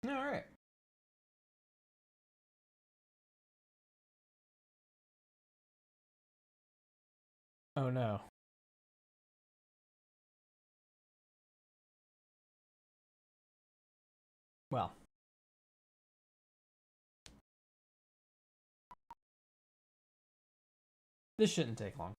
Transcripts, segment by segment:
All right. Oh no. Well, this shouldn't take long.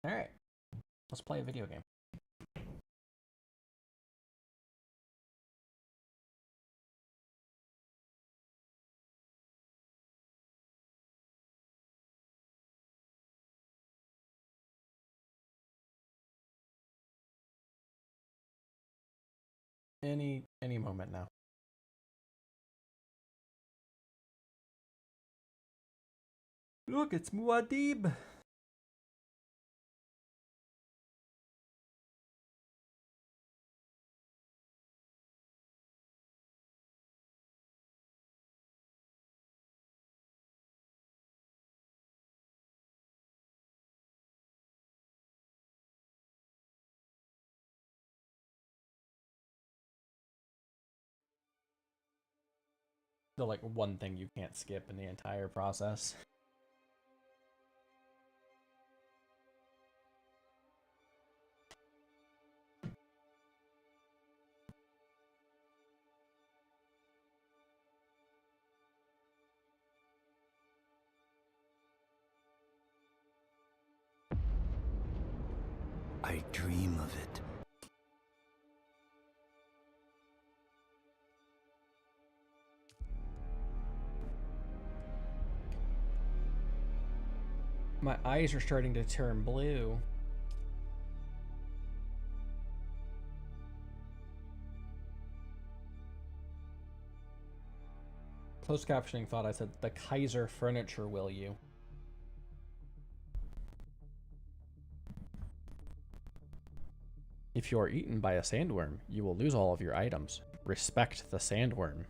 All right. Let's play a video game. Any moment now. Look, it's Muad'Dib. The like one thing you can't skip in the entire process. I dream of it. My eyes are starting to turn blue. Closed captioning thought I said the Kaiser furniture, will you? If you are eaten by a sandworm, you will lose all of your items. Respect the sandworm.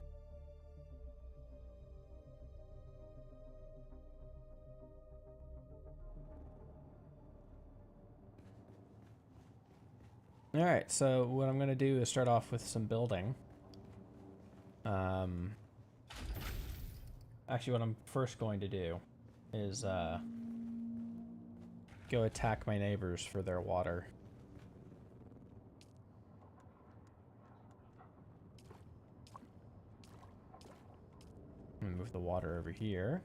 Alright, so what I'm going to do is start off with some building. Actually, what I'm first going to do is go attack my neighbors for their water. Move the water over here.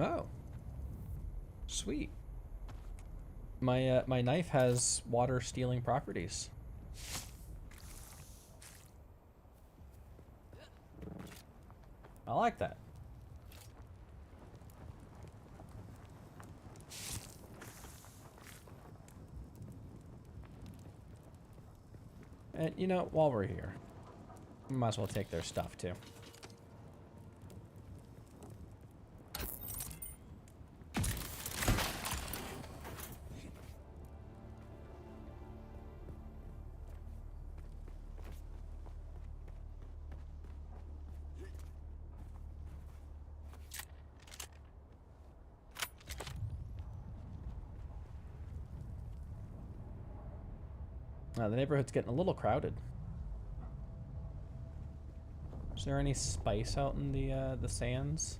Oh. Sweet. My knife has water stealing properties. I like that. And, you know, while we're here, we might as well take their stuff, too. The neighborhood's getting a little crowded. Is there any spice out in the sands?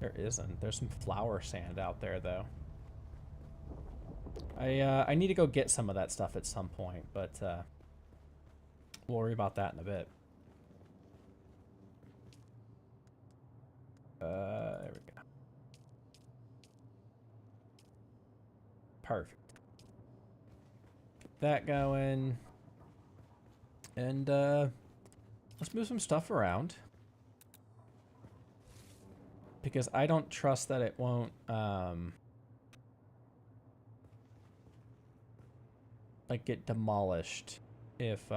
There isn't. There's some flower sand out there, though. I need to go get some of that stuff at some point, but we'll worry about that in a bit. There we go. Perfect. That going. And let's move some stuff around. Because I don't trust that it won't like get demolished if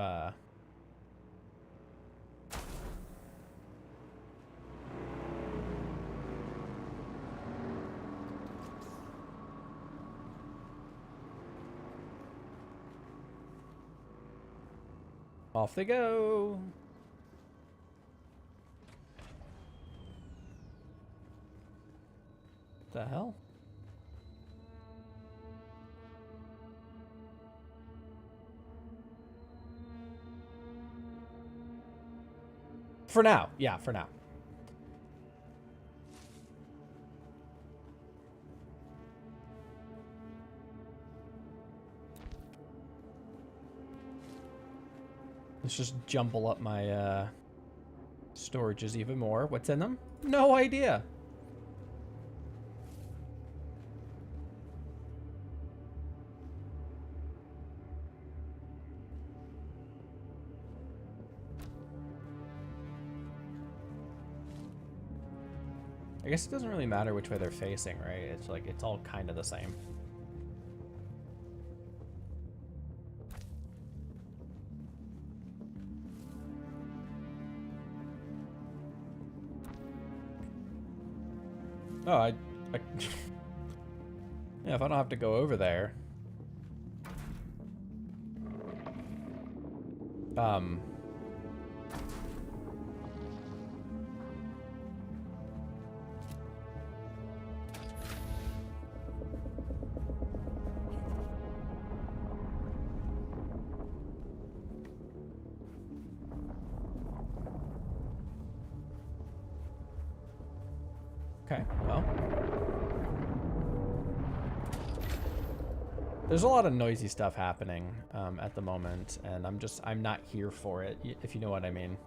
off they go. The hell? For now. Yeah, for now. Let's just jumble up my storages even more. What's in them? No idea. I guess it doesn't really matter which way they're facing, right? It's like, it's all kind of the same. Oh, I yeah, if I don't have to go over there. Okay, well. There's a lot of noisy stuff happening at the moment, and I'm not here for it, if you know what I mean.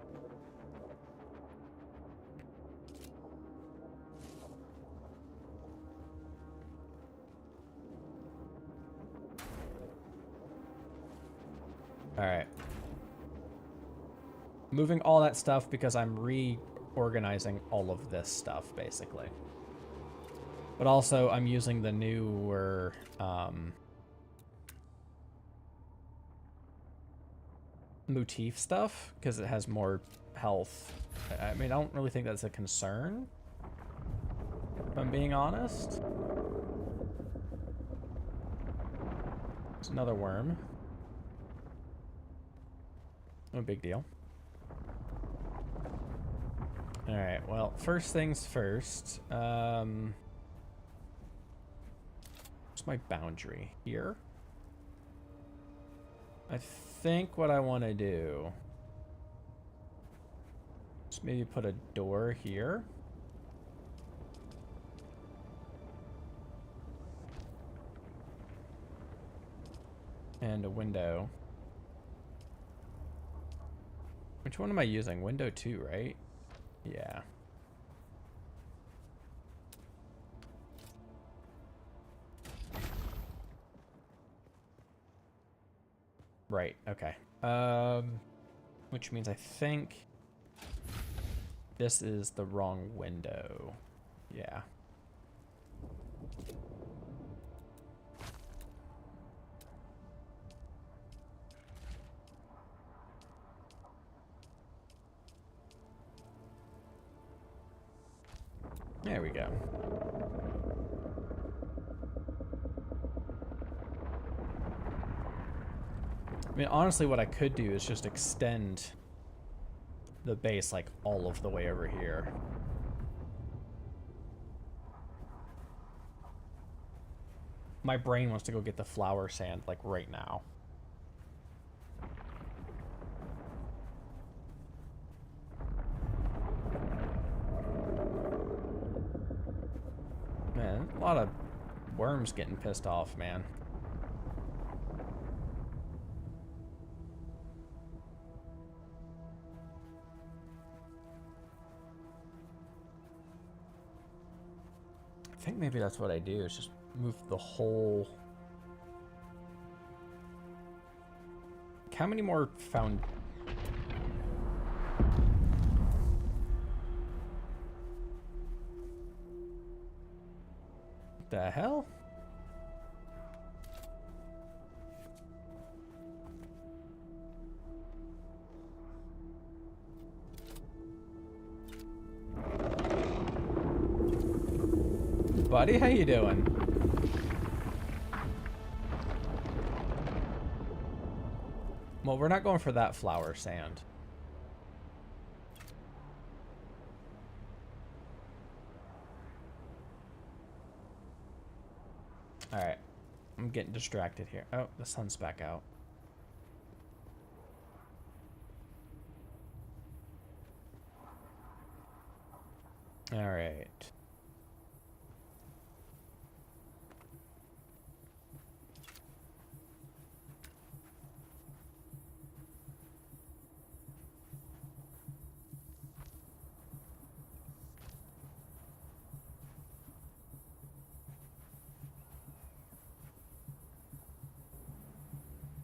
Alright. Moving all that stuff because I'm reorganizing all of this stuff, basically. But also, I'm using the newer, motif stuff, because it has more health. I mean, I don't really think that's a concern, if I'm being honest. It's another worm. No big deal. Alright, well, first things first. What's my boundary? Here? I think what I want to do is maybe put a door here. And a window. Which one am I using? Window 2, right? Yeah. Right, okay. Which means I think this is the wrong window. Yeah. There we go. I mean, honestly, what I could do is just extend the base, like, all of the way over here. My brain wants to go get the flower sand, like, right now. Man, a lot of worms getting pissed off, man. I think maybe that's what I do, is just move the whole... How many more found... The hell? Buddy, how you doing? Well, we're not going for that flower sand. Alright. I'm getting distracted here. Oh, the sun's back out. Alright.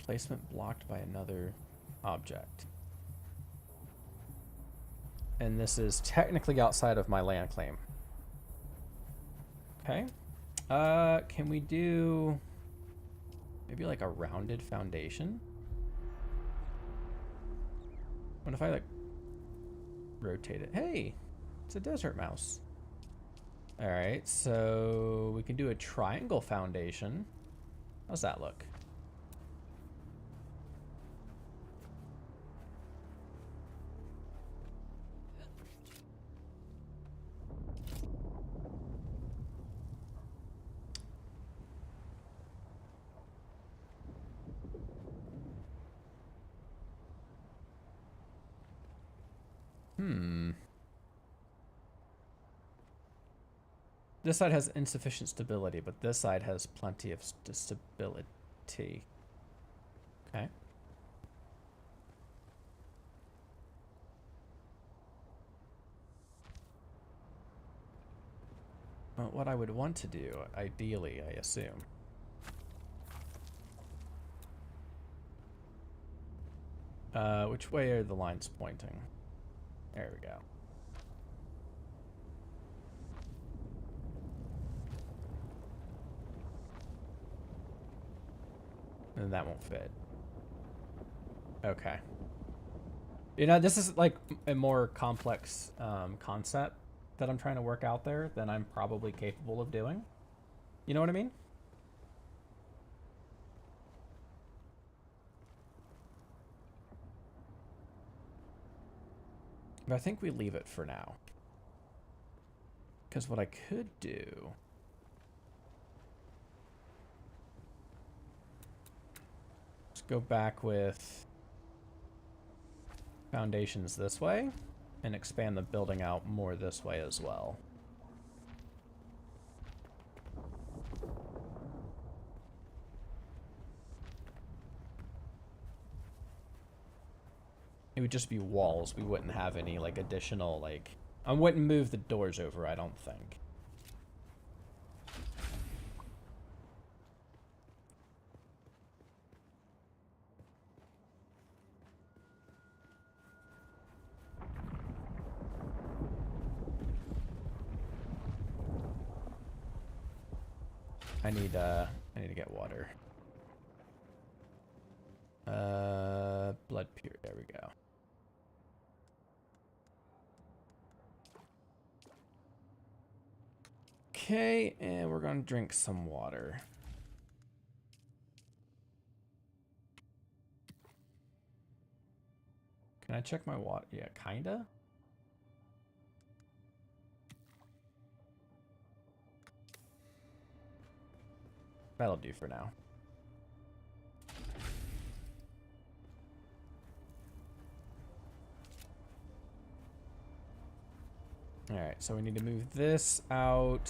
Placement blocked by another object. And this is technically outside of my land claim. Okay. Can we do maybe like a rounded foundation? What if I like rotate it? Hey, it's a desert mouse. All right, so we can do a triangle foundation. How's that look? This side has insufficient stability, but this side has plenty of stability. Okay. Well, what I would want to do, ideally, I assume. Which way are the lines pointing? There we go. And that won't fit. Okay. You know, this is like a more complex concept that I'm trying to work out there than I'm probably capable of doing. You know what I mean? But I think we leave it for now. Because what I could do... Let's go back with foundations this way and expand the building out more this way as well. It would just be walls. We wouldn't have any like additional like... I wouldn't move the doors over, I don't think. I need to get water. Blood pure. There we go. Okay, and we're gonna drink some water. Can I check my water? Yeah, kinda. That'll do for now. Alright, so we need to move this out.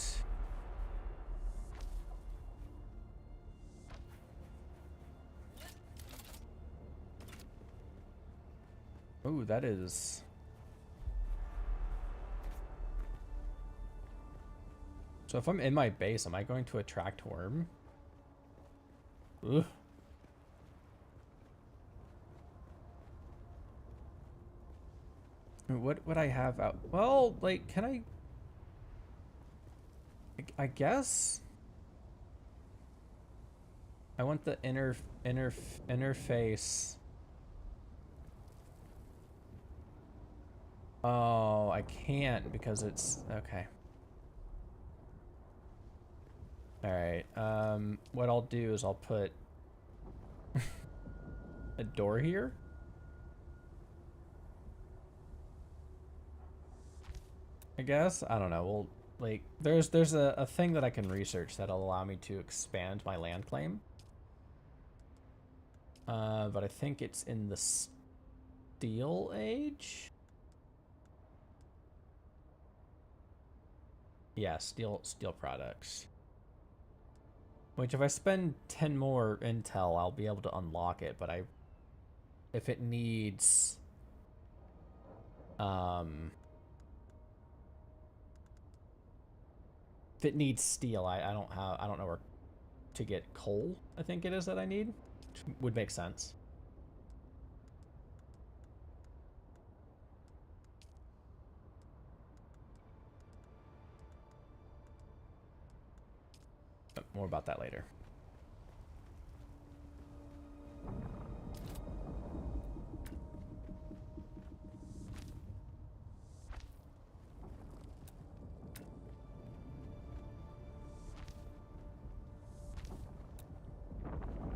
Ooh, that is... So if I'm in my base, am I going to attract worm? Ugh. What would I have out? Well, like, can I guess? I want the interface. Oh, I can't because it's okay. All right. What I'll do is I'll put a door here. I guess. I don't know. We'll like there's a thing that I can research that'll allow me to expand my land claim. But I think it's in the Steel Age. Yeah, steel products. Which if I spend 10 more intel, I'll be able to unlock it, but if it needs if it needs steel, I don't know where to get coal, I think it is that I need, which would make sense. But more about that later.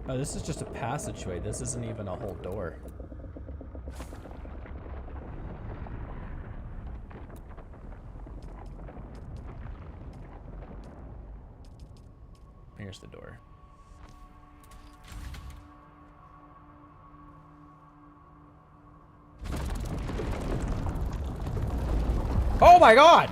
Oh, this is just a passageway. This isn't even a whole door. Here's the door. Oh my god!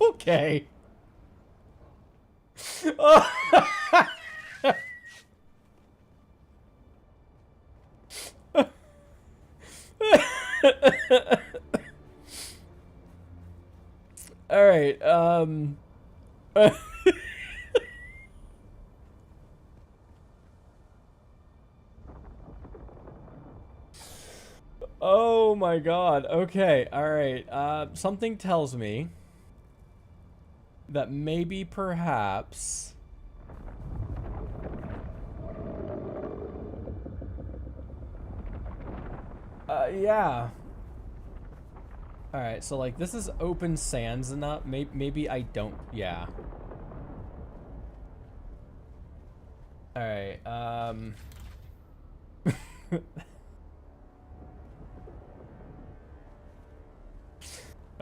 Okay. All right. Oh my god. Okay. All right. Something tells me that maybe perhaps yeah. All right. So like this is open sands enough. Maybe I don't. Yeah. All right. All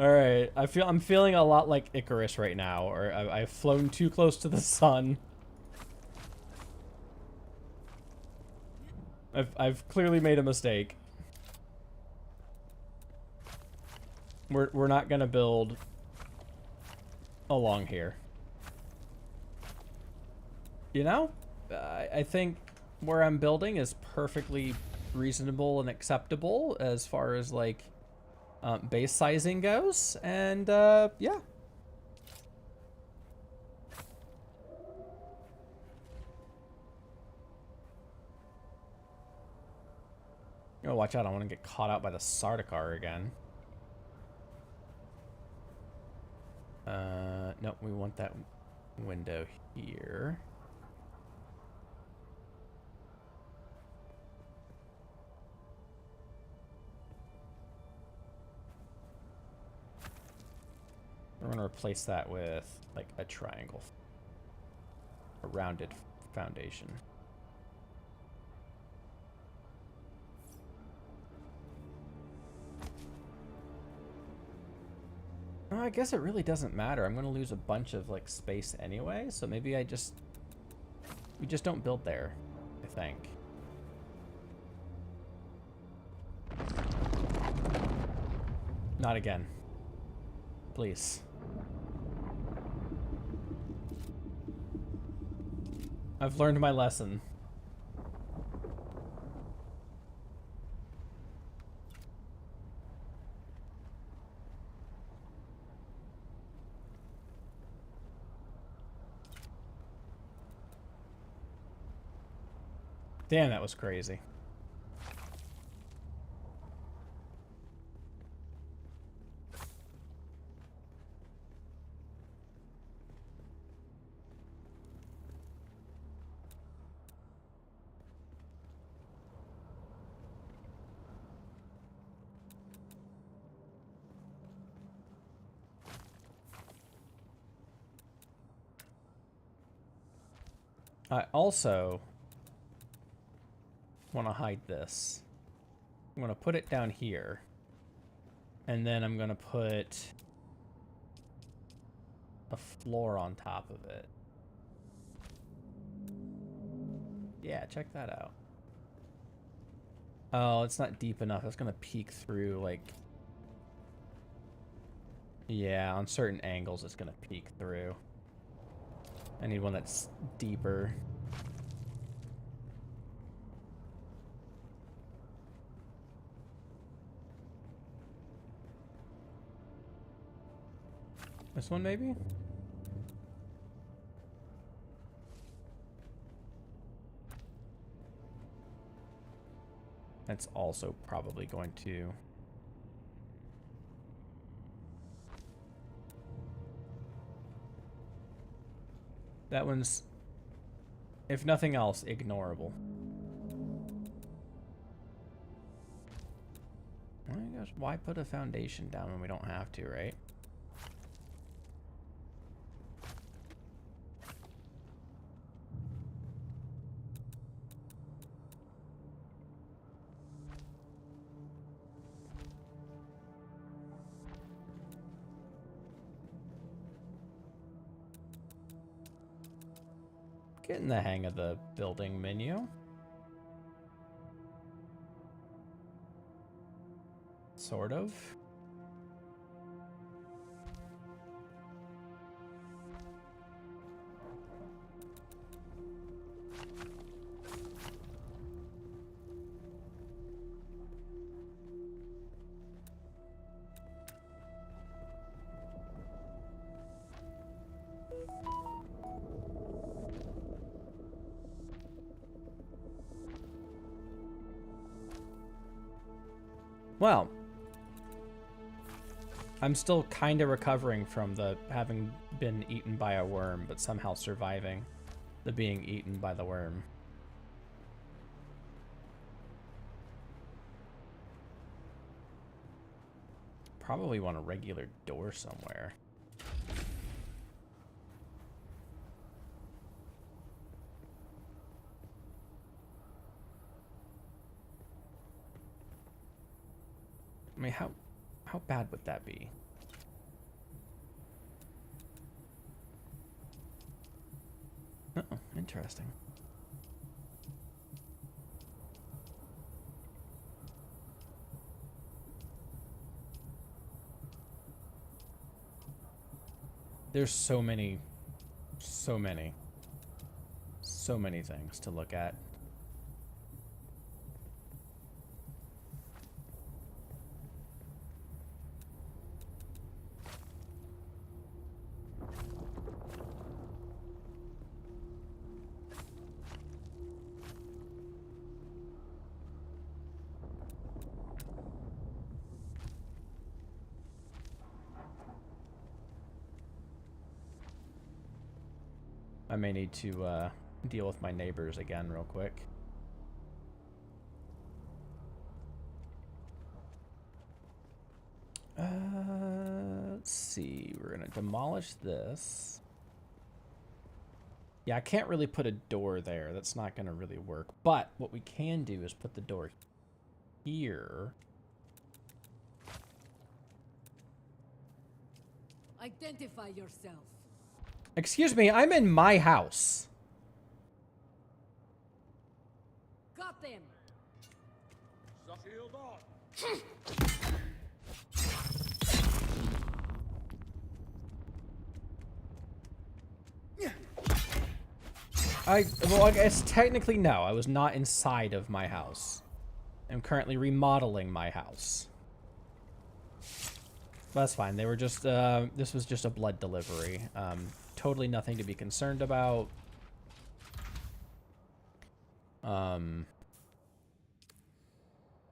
right. I'm feeling a lot like Icarus right now, or I've flown too close to the sun. I've clearly made a mistake. We're not gonna build along here. You know, I think where I'm building is perfectly reasonable and acceptable as far as like base sizing goes, and yeah. Oh, watch out, I want to get caught out by the Sardaukar again. Nope, we want that window here. We're going to replace that with, like, a triangle. A rounded foundation. Oh, I guess it really doesn't matter. I'm going to lose a bunch of, like, space anyway, so maybe we just don't build there, I think. Not again. Please. I've learned my lesson. Damn, that was crazy. I also want to hide this. I'm going to put it down here. And then I'm going to put a floor on top of it. Yeah, check that out. Oh, it's not deep enough. It's going to peek through, like... Yeah, on certain angles it's going to peek through. I need one that's deeper. This one, maybe? That's also probably going to... That one's, if nothing else, ignorable. I guess, why put a foundation down when we don't have to, right? Getting the hang of the building menu. Sort of. Well, I'm still kind of recovering from the having been eaten by a worm, but somehow surviving the being eaten by the worm. Probably want a regular door somewhere. I mean, how bad would that be? Oh, interesting. There's so many things to look at. I may need to deal with my neighbors again real quick. Let's see. We're going to demolish this. Yeah, I can't really put a door there. That's not going to really work. But what we can do is put the door here. Identify yourself. Excuse me, I'm in my house. Got them. Shield on. Well, I guess technically no. I was not inside of my house. I'm currently remodeling my house. But that's fine. They were just, this was just a blood delivery. Totally nothing to be concerned about.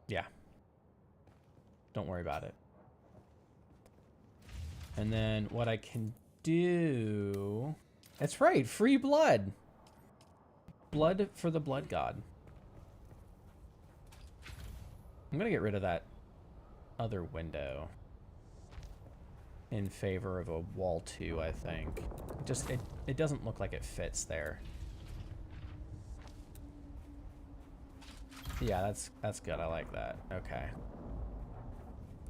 Yeah. Don't worry about it. And then what I can do... That's right, free blood. Blood for the blood god. I'm gonna get rid of that other window in favor of a wall 2, I think. Just it doesn't look like it fits there. Yeah, that's good. I like that. Okay.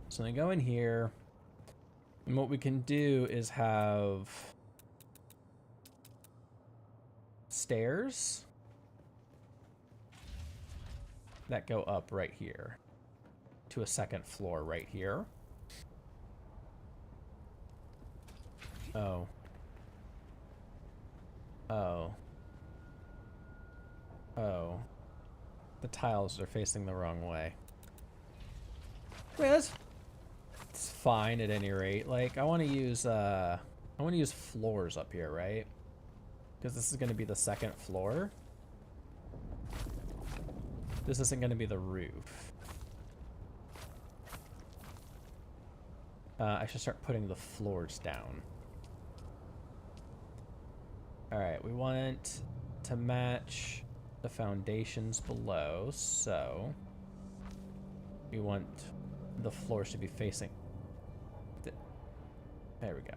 So then go in here. And what we can do is have stairs that go up right here to a second floor right here. Oh. Oh. Oh. The tiles are facing the wrong way. I mean, it's fine at any rate. Like, I want to use floors up here, right? Because this is going to be the second floor. This isn't going to be the roof. I should start putting the floors down. Alright, we want to match the foundations below, so we want the floors to be facing... There we go.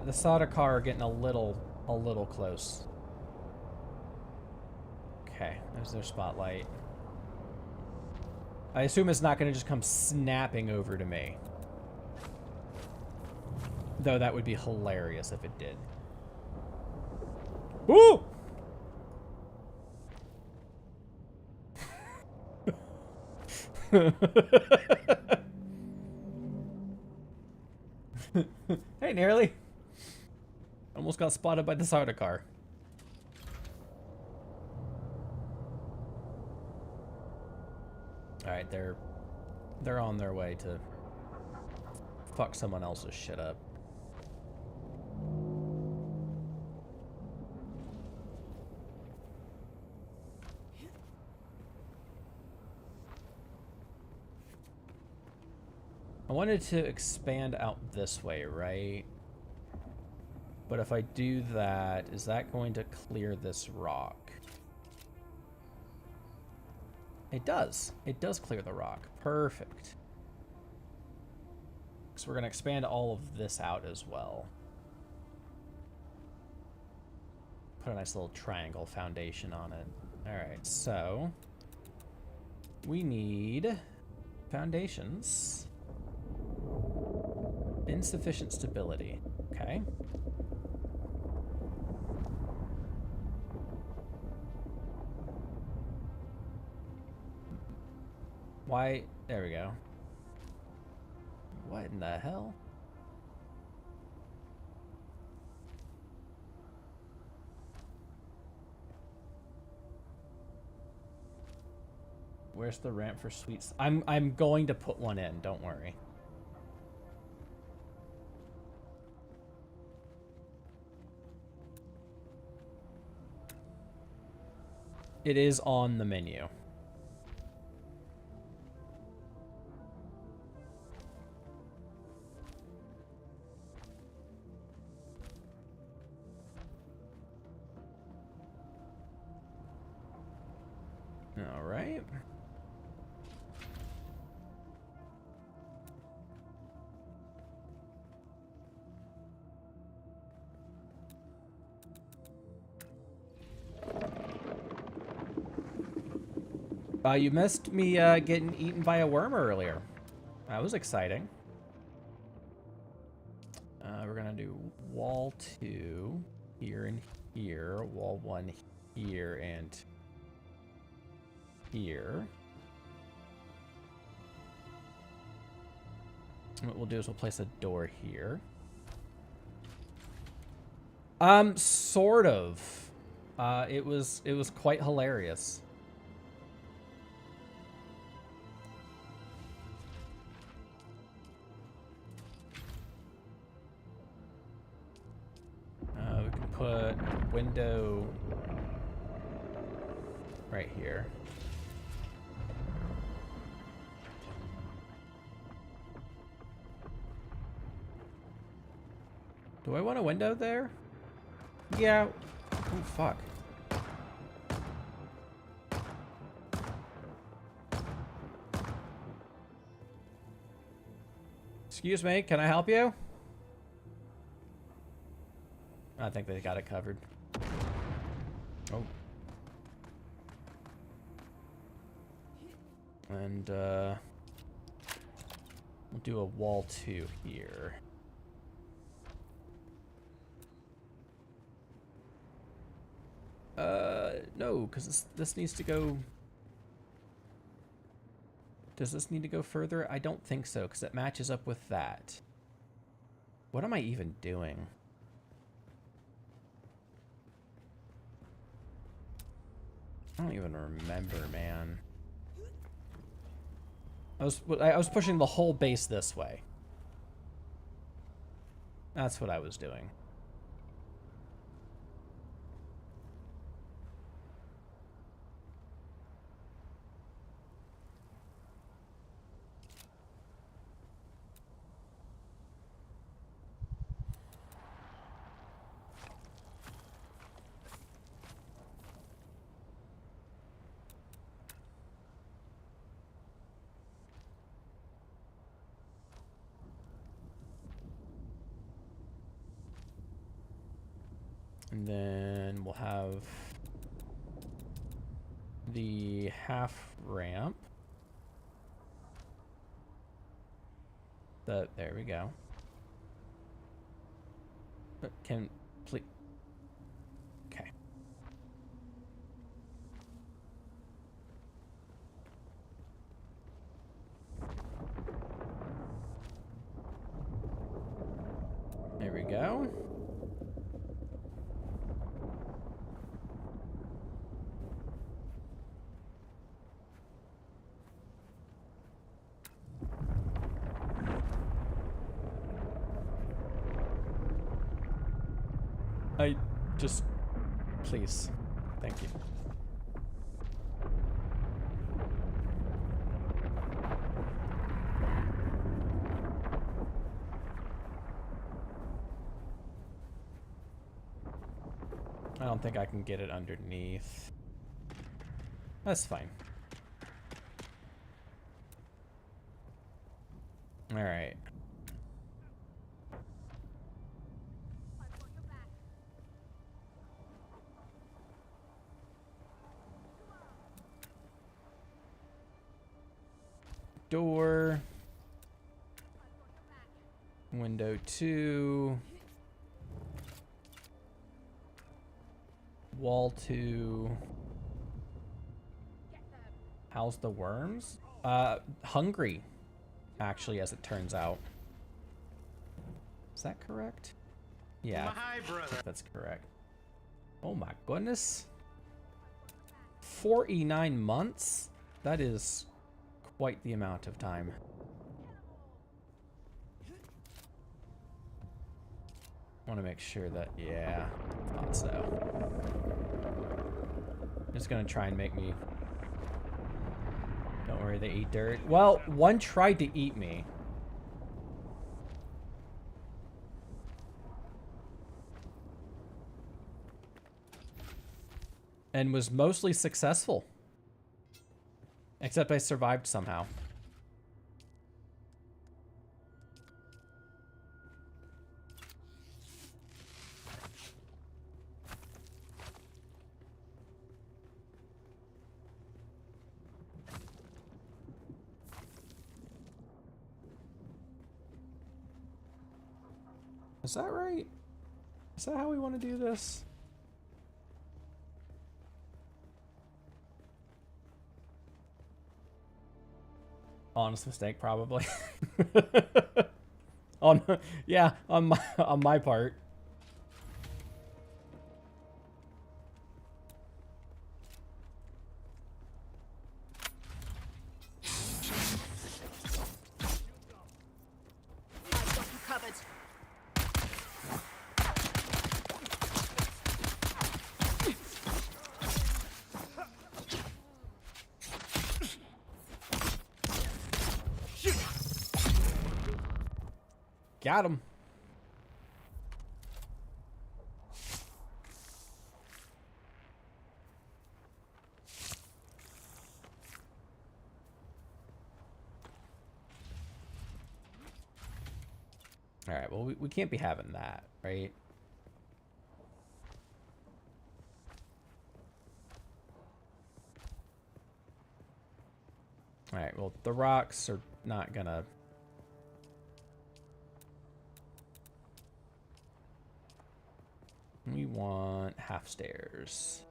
The solder car are getting a little close. Okay, there's their spotlight. I assume it's not going to just come snapping over to me. Though that would be hilarious if it did. Woo! Hey, nearly. Almost got spotted by the solder car. Alright, they're on their way to fuck someone else's shit up. I wanted to expand out this way, right? But if I do that, is that going to clear this rock? It does. It does clear the rock. Perfect. So we're going to expand all of this out as well. Put a nice little triangle foundation on it. Alright, so we need foundations. Insufficient stability. Okay. Why? There we go. What in the hell? Where's the ramp for sweets? I'm going to put one in, don't worry. It is on the menu. All right. You missed me getting eaten by a worm earlier. That was exciting. We're gonna do wall 2 here and here, wall 1 here and here. And what we'll do is we'll place a door here. Sort of. It was quite hilarious. We can put a window right here. Do I want a window there? Yeah. Oh, fuck. Excuse me, can I help you? I think they got it covered. Oh. And, we'll do a wall 2 here. No, because this needs to go... Does this need to go further? I don't think so, because it matches up with that. What am I even doing? I don't even remember, man. I was pushing the whole base this way. That's what I was doing. And then we'll have the half ramp. There we go. But can please. Okay. There we go. Please. Thank you. I don't think I can get it underneath. That's fine. All right. Door. Window 2. Wall 2. How's the worms? Hungry, actually, as it turns out. Is that correct? Yeah, I think that's correct. Oh my goodness. 49 months? That is quite the amount of time. Want to make sure that, yeah, thought so. Just gonna try and make me... Don't worry, they eat dirt. Well, one tried to eat me. And was mostly successful. Except I survived somehow. Is that right? Is that how we want to do this? Honest mistake, probably. Yeah, on my part. I've got you covered. Got him. All right, well, we can't be having that, right? All right, well, the rocks are not gonna... We want half stairs.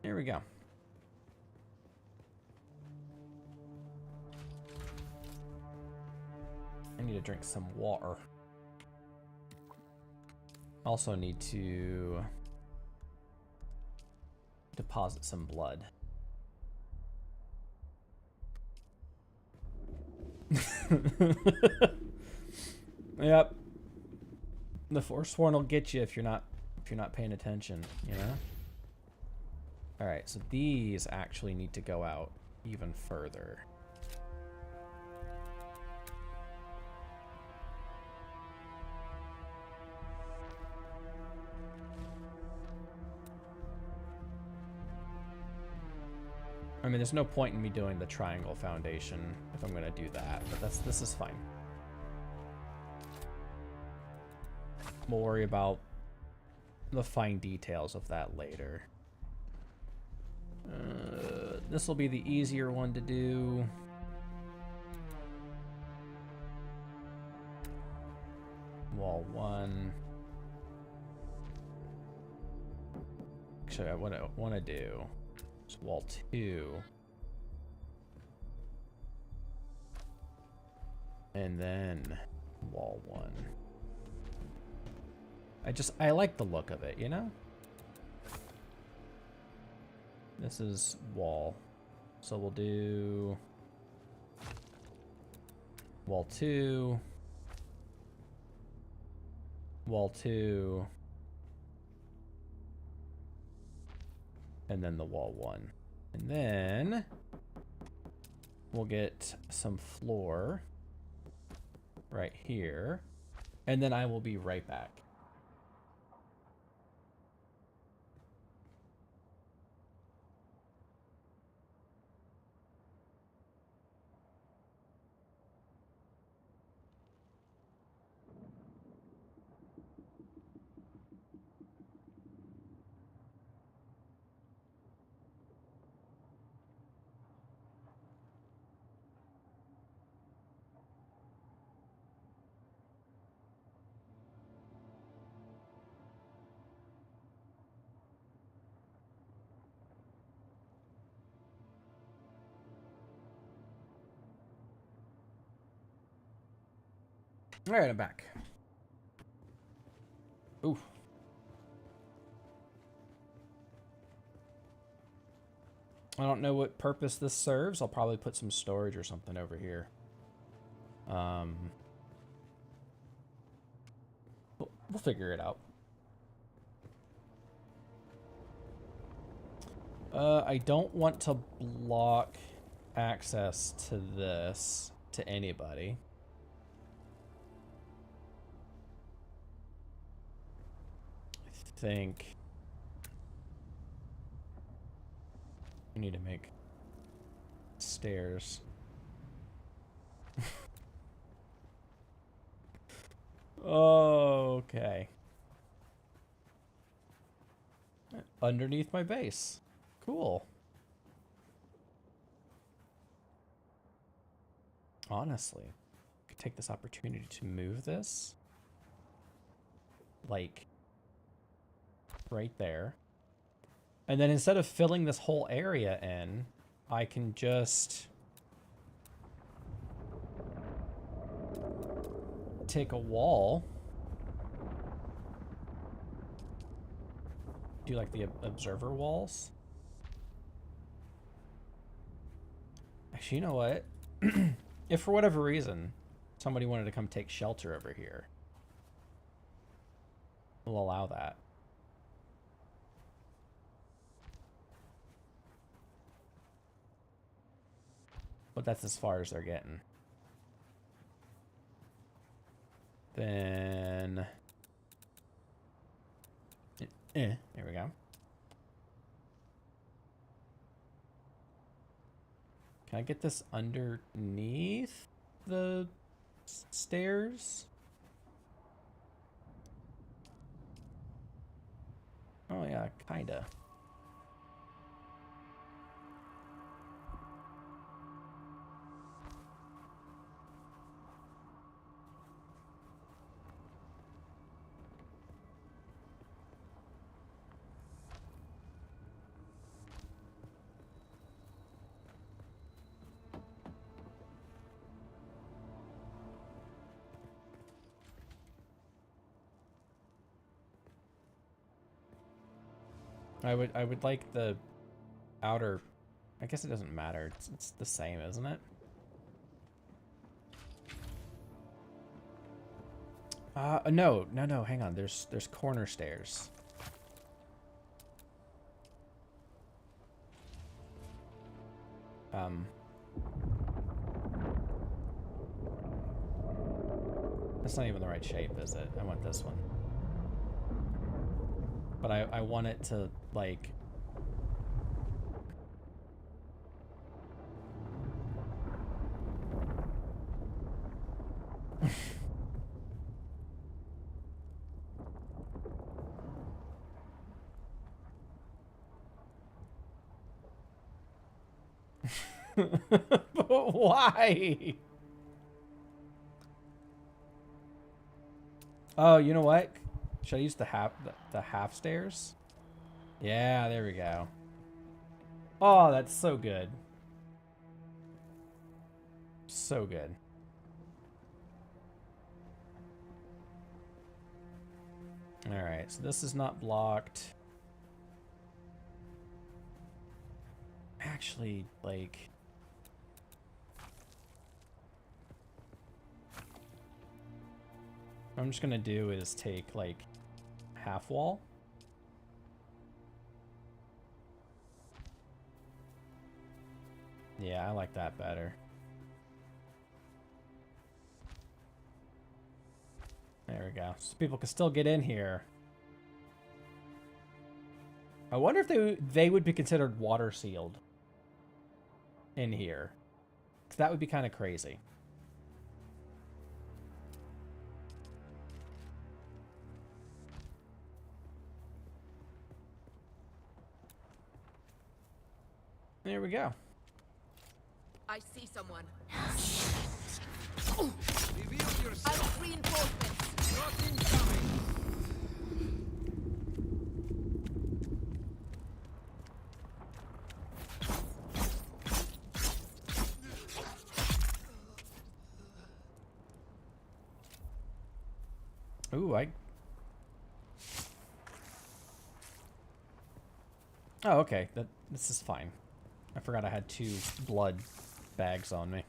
There we go. I need to drink some water. Also need to deposit some blood. Yep. The Forsworn will get you if you're not paying attention, you know? Alright, so these actually need to go out even further. I mean, there's no point in me doing the triangle foundation if I'm gonna do that, but this is fine. We'll worry about the fine details of that later. This will be the easier one to do. Wall 1. Actually, what I want to do is wall 2. And then wall 1. I like the look of it, you know? This is wall. So we'll do wall 2, wall 2, and then the wall 1. And then we'll get some floor right here. And then I will be right back. All right, I'm back. Ooh. I don't know what purpose this serves. I'll probably put some storage or something over here. We'll figure it out. I don't want to block access to this to anybody. I think we need to make stairs. Okay. Underneath my base. Cool. Honestly, I could take this opportunity to move this. Like, right there. And then instead of filling this whole area in, I can just take a wall. Do like the observer walls. Actually, you know what? If for whatever reason somebody wanted to come take shelter over here, we'll allow that. But that's as far as they're getting. Then... there we go. Can I get this underneath the stairs? Oh yeah, kinda. I would like the outer. I guess it doesn't matter. It's the same, isn't it? No. Hang on. There's corner stairs. That's not even the right shape, is it? I want this one. But I want it to, like... But why? Oh, you know what? Should I use the half stairs? Yeah, there we go. Oh, that's so good. So good. All right, so this is not blocked. Actually, like... what I'm just gonna do is take, like, half wall. Yeah, I like that better. There we go. So people can still get in here. I wonder if they would be considered water sealed in here. 'Cause that would be kind of crazy. There we go. I see someone. Reveal I yourself. have reinforcements. Not incoming. Ooh, Oh, okay. This is fine. I forgot I had 2 blood bags on me.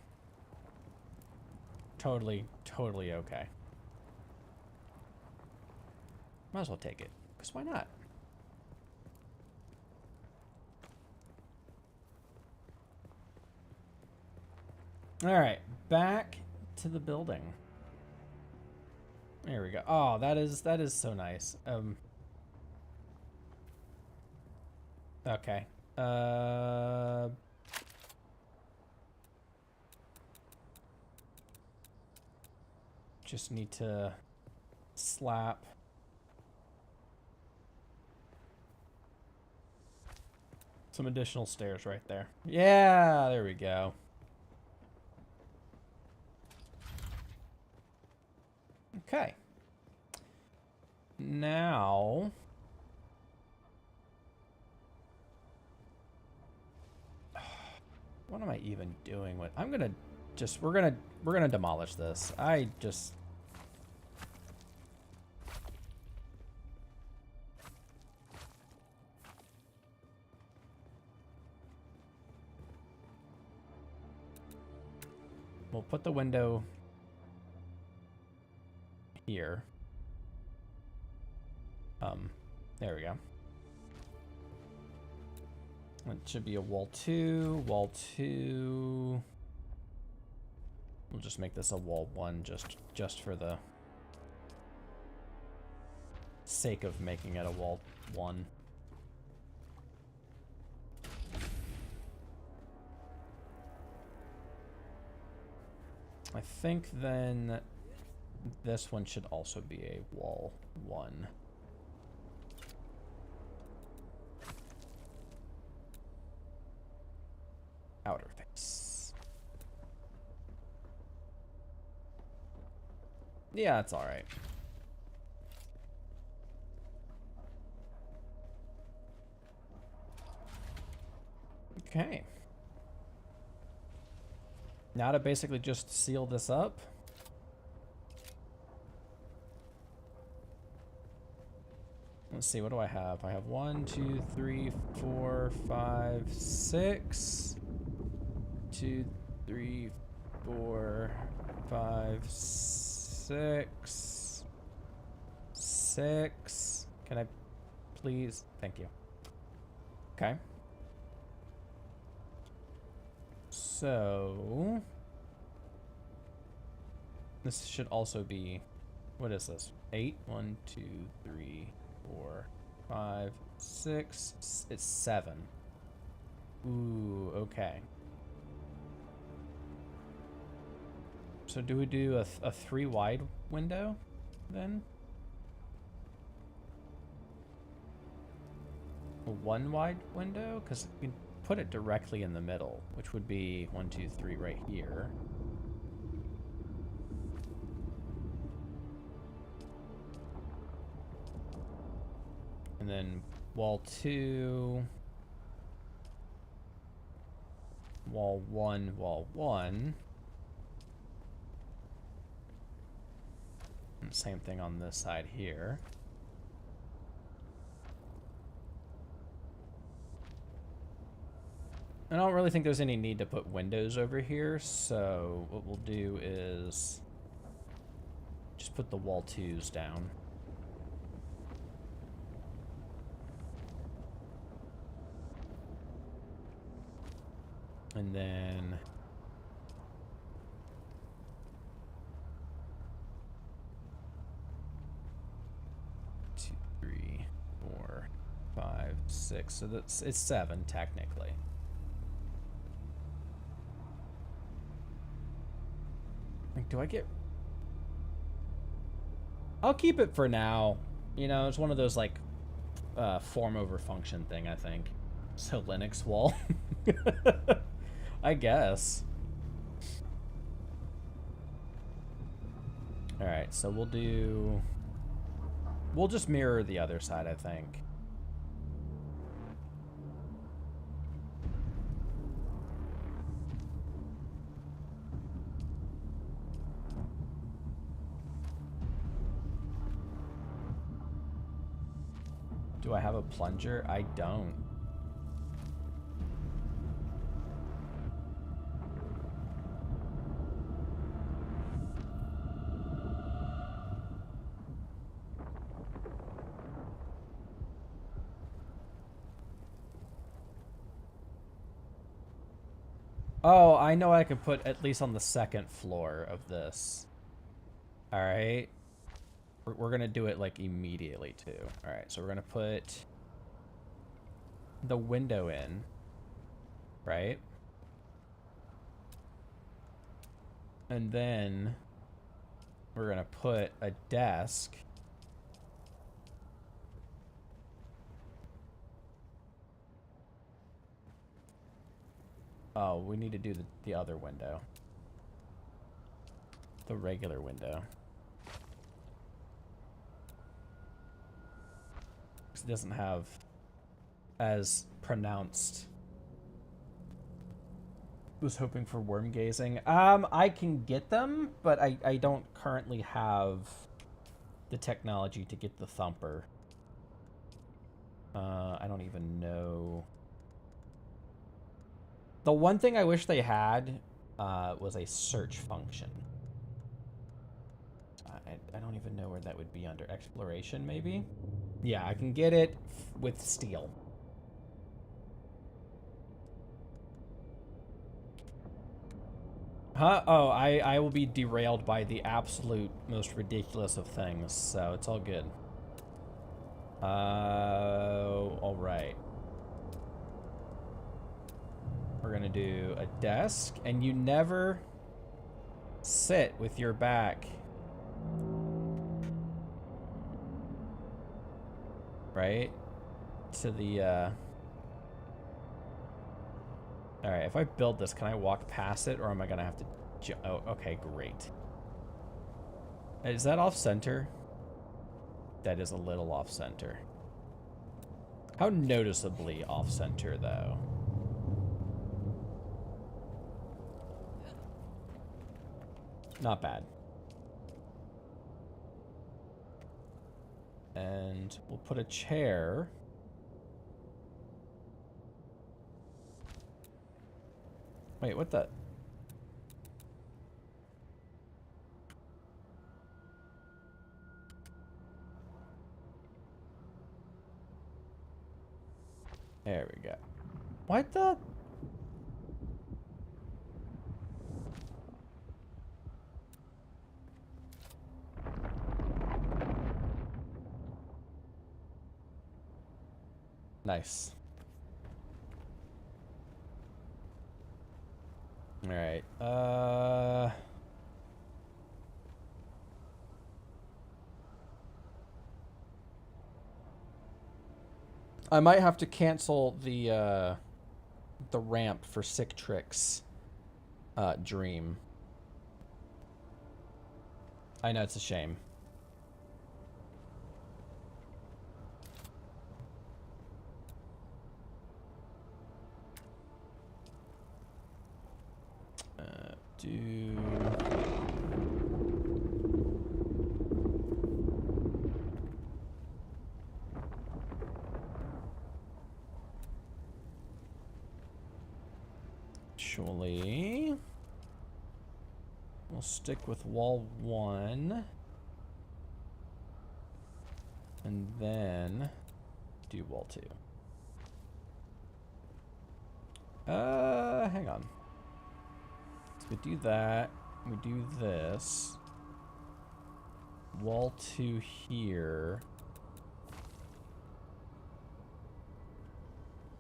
Totally okay. Might as well take it, because why not? Alright, back to the building. There we go. Oh, that is so nice. Okay. Just need to slap some additional stairs right there. Yeah, there we go. Okay. Now, what am I even doing with? I'm gonna just we're gonna demolish this. We'll put the window here. There we go. It should be a wall 2, wall 2. We'll just make this a wall 1 just for the sake of making it a wall 1. I think then this one should also be a wall 1. Outer face. Yeah, that's all right. Okay. Now to basically just seal this up. Let's see, what do I have? I have 1, 2, 3, 4, 5, 6. 2, 3, 4, 5, 6. 6. Can I please? Thank you. Okay. So this should also be, what is this? 8. 1, 2, 3, 4, 5, 6. It's 7. Ooh, okay. So do we do a 3 wide window then? A 1 wide window? Because we can put it directly in the middle, which would be 1, 2, 3 right here. And then wall 2, wall 1, wall 1. And same thing on this side here. I don't really think there's any need to put windows over here, so what we'll do is just put the wall 2s down. And then 2, 3, 4, 5, 6. So it's 7 technically. Do I get... I'll keep it for now. You know, it's one of those like form over function thing, I think. So Linux wall. I guess. Alright, so we'll just mirror the other side, I think. Do I have a plunger? I don't. Oh, I know I could put at least on the second floor of this. All right. We're going to do it like immediately too. All right. So we're going to put the window in, right? And then we're going to put a desk. Oh, we need to do the other window. The regular window. It doesn't have as pronounced. Was hoping for worm gazing. I can get them, but I don't currently have the technology to get the thumper. I don't even know. The one thing I wish they had was a search function. I don't even know where that would be under exploration, maybe? Yeah, I can get it with steel. Huh? Oh, I will be derailed by the absolute most ridiculous of things, so it's all good. All right. We're gonna do a desk, and you never sit with your back. Right? To the, Alright, if I build this, can I walk past it, or am I gonna have to oh, okay, great. Is that off-center? That is a little off-center. How noticeably off-center, though? Not bad. And we'll put a chair. Wait, what the? There we go. What the? Nice. All right. I might have to cancel the ramp for Sick Tricks dream. I know it's a shame. Actually, we'll stick with wall 1 and then do wall 2. Hang on. So we do that. We do this. Wall 2 here.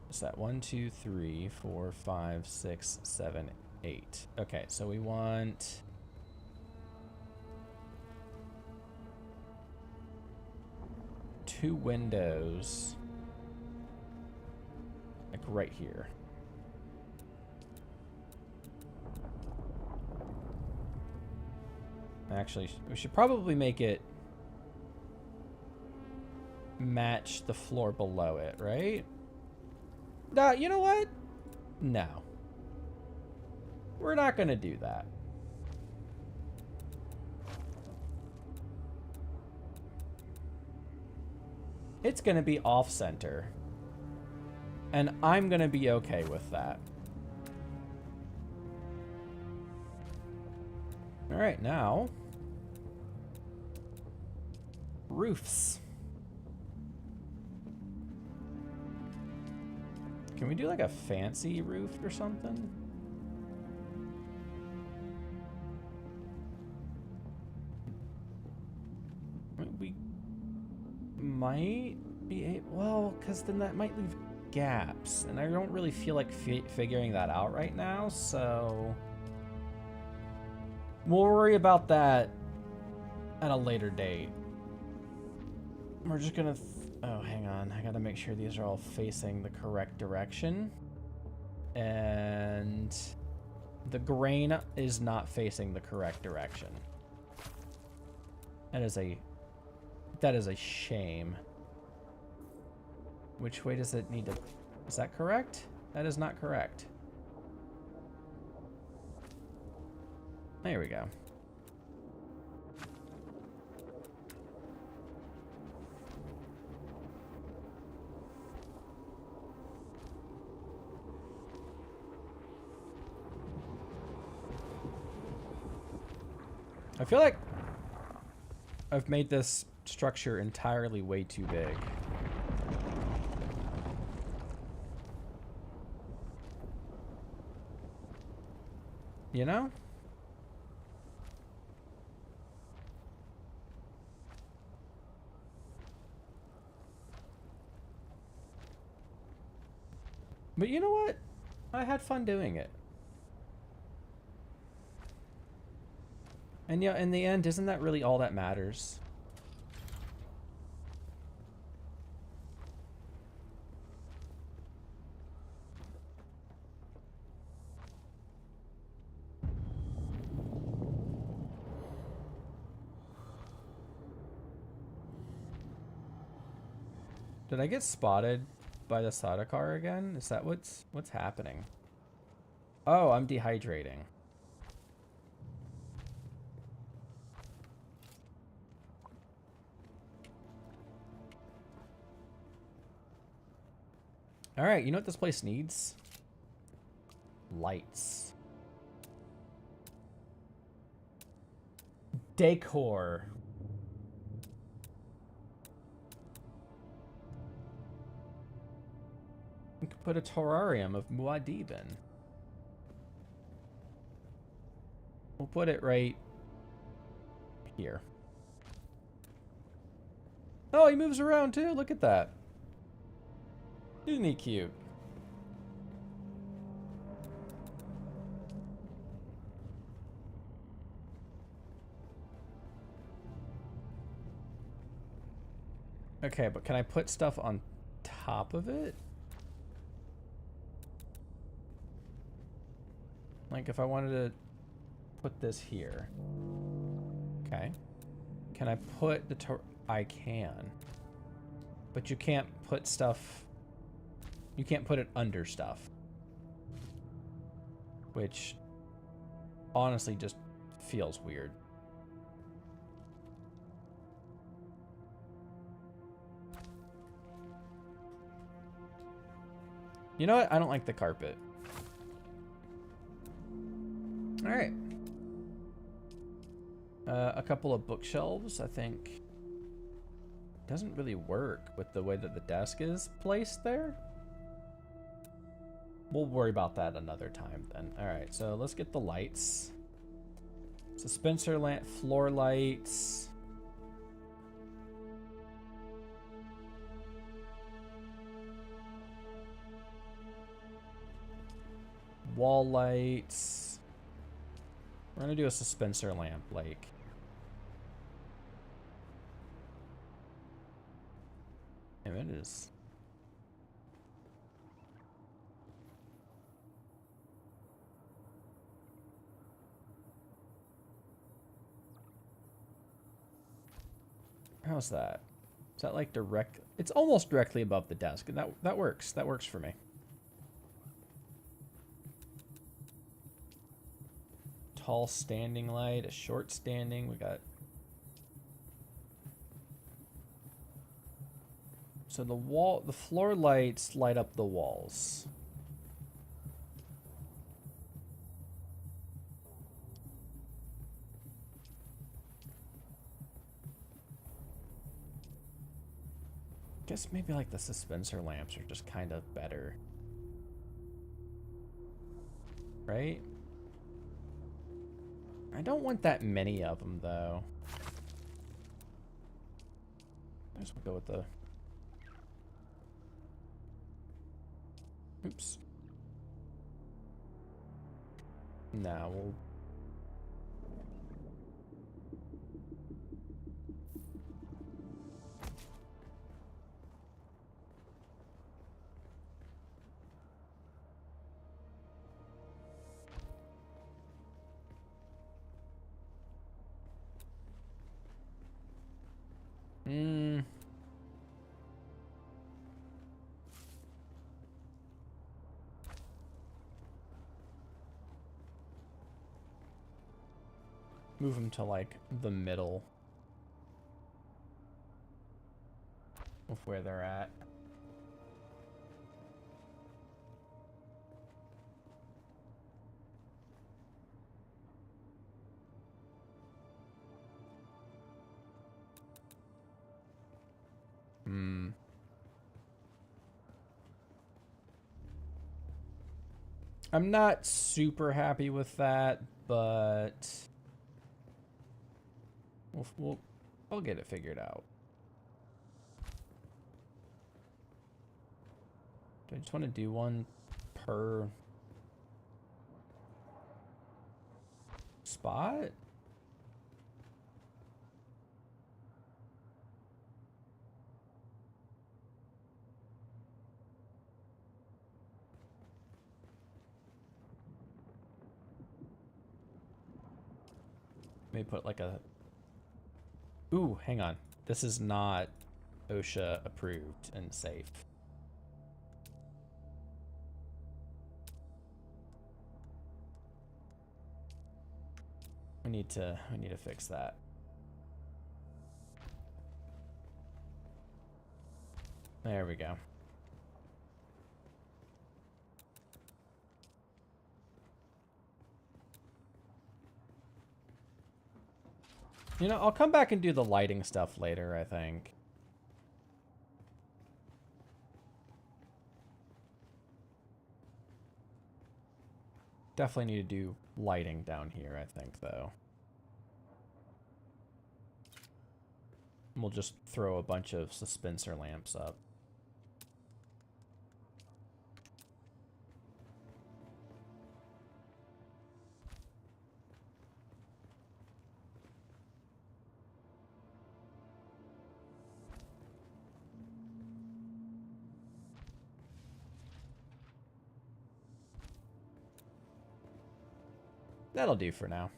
Is that 1, 2, 3, 4, 5, 6, 7, 8? Okay, so we want 2 windows, like right here. Actually, we should probably make it match the floor below it, right? You know what? No. We're not gonna do that. it's going to be off-center. And I'm going to be okay with that. All right, now roofs. Can we do like a fancy roof or something? We might be well, because then that might leave gaps, and I don't really feel like figuring that out right now, so we'll worry about that at a later date. We're just gonna oh, hang on, I gotta make sure these are all facing the correct direction, and the grain is not facing the correct direction. That is a shame. Which way does it need to... Is that correct? That is not correct. There we go. I feel like I've made this structure entirely way too big. You know? But you know what? I had fun doing it. And yeah, in the end, isn't that really all that matters? Did I get spotted by the Sada car again? Is that what's happening? Oh, I'm dehydrating. All right, you know what this place needs? Lights. Decor. We could put a terrarium of Muad'Dib in. We'll put it right here. Oh, he moves around too. Look at that. Isn't he cute? Okay, but can I put stuff on top of it? Like if I wanted to put this here. Okay. Can I put the I can. But you can't put stuff... You can't put it under stuff. Which honestly just feels weird. You know what? I don't like the carpet. All right. A couple of bookshelves, I think. Doesn't really work with the way that the desk is placed there. We'll worry about that another time then. All right, so let's get the lights. Dispenser lamp, floor lights. Wall lights. We're gonna do a dispenser lamp, like. And it is. How's that? Is that like direct? It's almost directly above the desk. That works. That works for me. Tall standing light, a short standing. We got So the floor lights light up the walls. Guess maybe like the dispenser lamps are just kind of better. Right? I don't want that many of them though. I just go with the... Oops. Nah, we'll... Move them to like the middle of where they're at. I'm not super happy with that, but I'll get it figured out. Do I just want to do one per spot? Maybe put like a... Ooh, hang on. This is not OSHA approved and safe. We need to fix that. There we go. You know, I'll come back and do the lighting stuff later, I think. Definitely need to do lighting down here, I think, though. We'll just throw a bunch of dispenser lamps up. That'll do for now.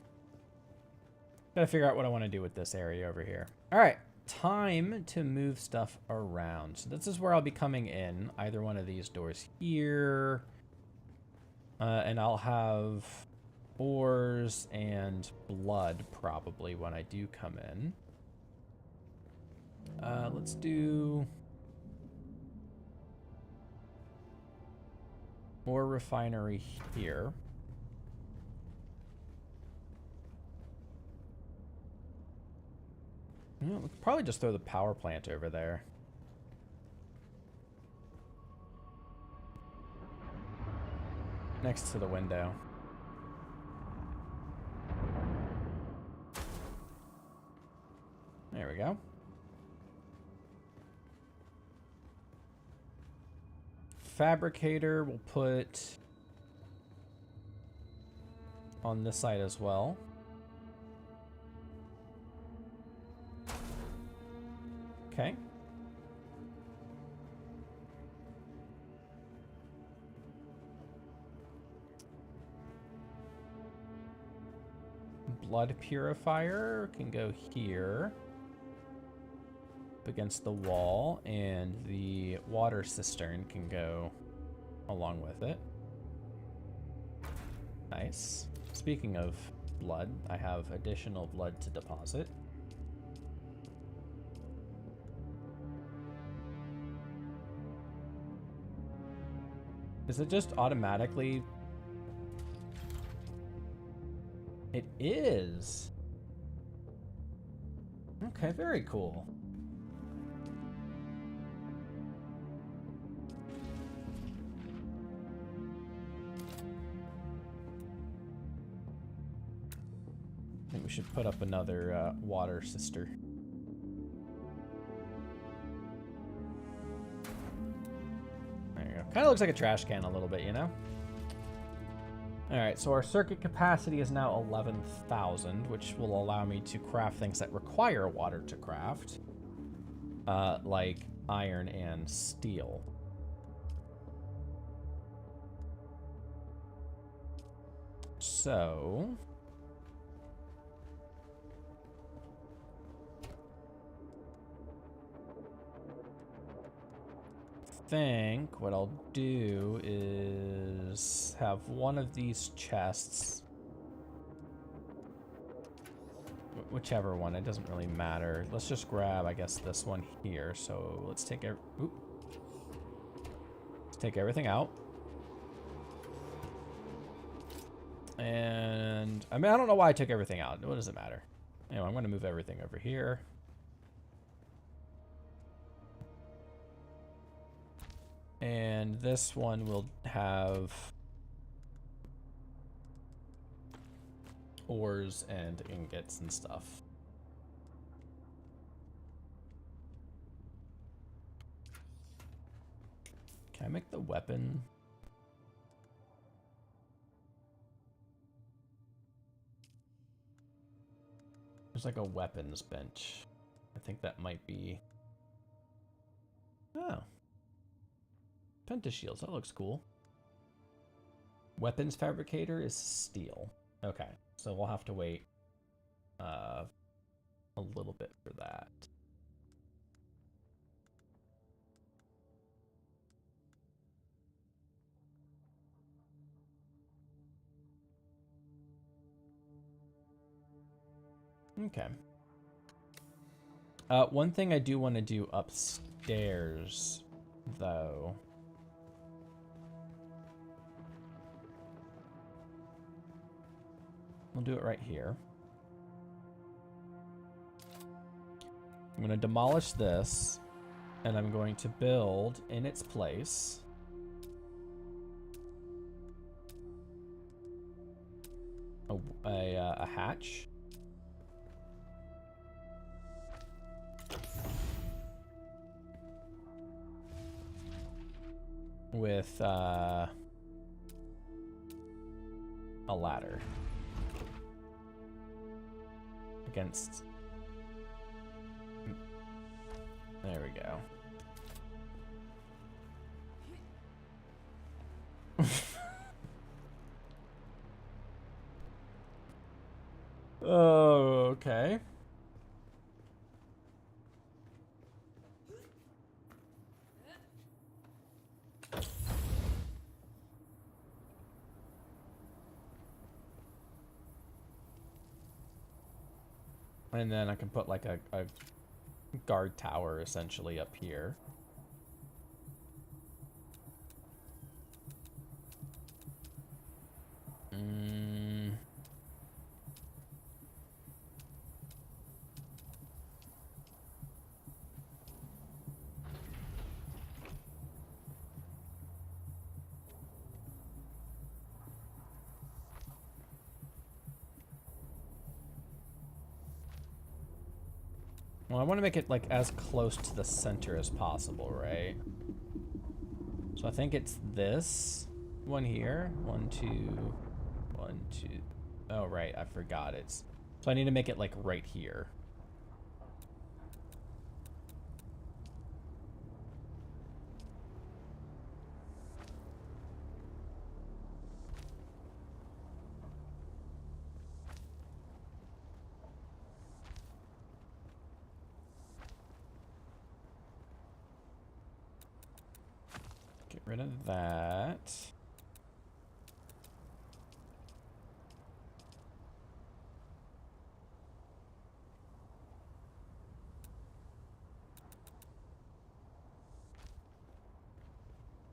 Gotta figure out what I want to do with this area over here. All right, time to move stuff around. So this is where I'll be coming in, either one of these doors here. And I'll have ores and blood probably when I do come in. Let's do ore refinery here. You know, we could probably just throw the power plant over there. Next to the window. There we go. Fabricator we'll put on this side as well. Okay. Blood purifier can go here up against the wall, and the water cistern can go along with it. Nice. Speaking of blood, I have additional blood to deposit. Is it just automatically? It is. Okay, very cool. I think we should put up another water sister. There you go. Kind of looks like a trash can a little bit, you know? Alright, so our circuit capacity is now 11,000, which will allow me to craft things that require water to craft. Like iron and steel. So... think what I'll do is have one of these chests, whichever one, it doesn't really matter. Let's just grab, I guess, this one here. So let's take let's take everything out. And I mean, I don't know why I took everything out. What does it matter? Anyway, I'm going to move everything over here. And this one will have ores and ingots and stuff. Can I make the weapon? There's like a weapons bench. I think that might be... Oh. Pentashields, that looks cool. Weapons fabricator is steel. Okay, so we'll have to wait a little bit for that. Okay. One thing I do want to do upstairs, though. We'll do it right here. I'm going to demolish this, and I'm going to build in its place a hatch. With a ladder against. There we go. Oh, okay. And then I can put like a guard tower essentially up here. Well, I want to make it like as close to the center as possible, right? So I think it's this one here. 1, 2, 1, 2. Oh, right. I forgot it's. So I need to make it like right here. Get rid of that.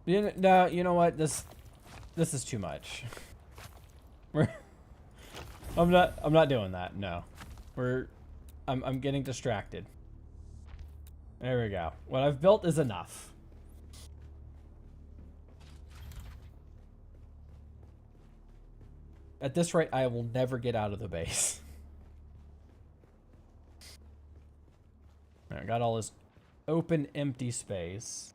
No, you know what? This is too much. We're I'm not doing that. No. I'm getting distracted. There we go. What I've built is enough. At this rate, I will never get out of the base. I got all this open, empty space.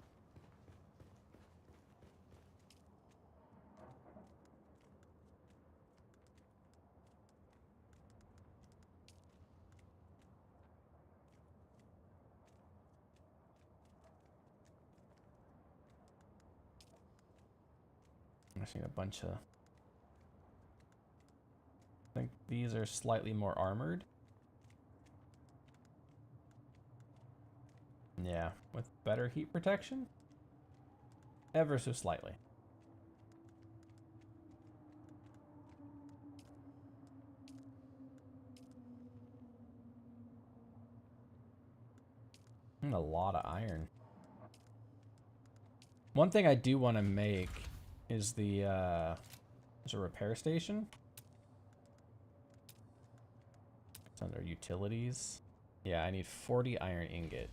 I see a bunch of... I think these are slightly more armored. Yeah, with better heat protection? Ever so slightly. And a lot of iron. One thing I do want to make is the, there's a repair station. It's under utilities. Yeah, I need 40 iron ingot.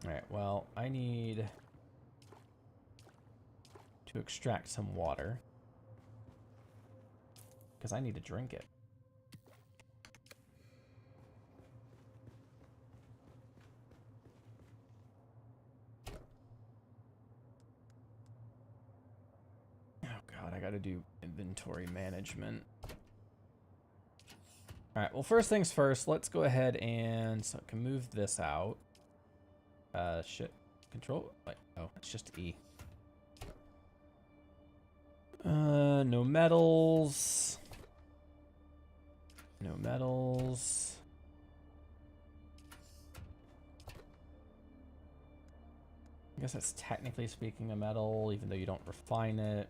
Alright, well, I need to extract some water. Because I need to drink it. Oh god, I gotta do inventory management. Alright, well first things first, let's go ahead and... So I can move this out. Shit. Control? Like, oh, it's just E. No metals. No metals. I guess that's technically speaking a metal, even though you don't refine it.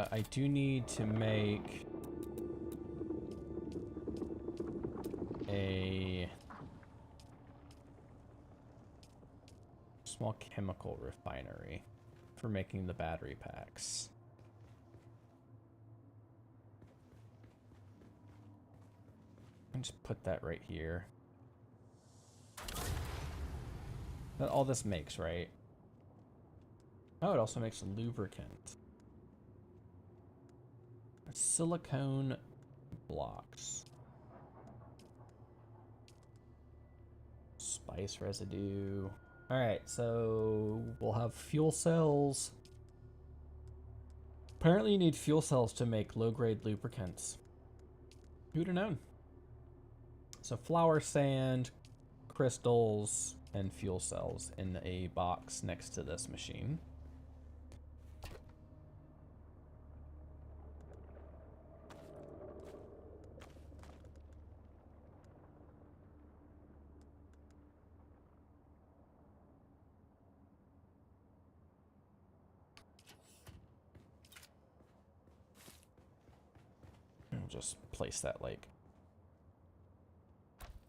I do need to make a small chemical refinery for making the battery packs. I'll just put that right here. That all this makes, right? Oh, it also makes lubricant. Silicone blocks. Spice residue. Alright, so we'll have fuel cells. Apparently you need fuel cells to make low-grade lubricants. Who'd have known? So flour, sand, crystals, and fuel cells in a box next to this machine. We'll just place that like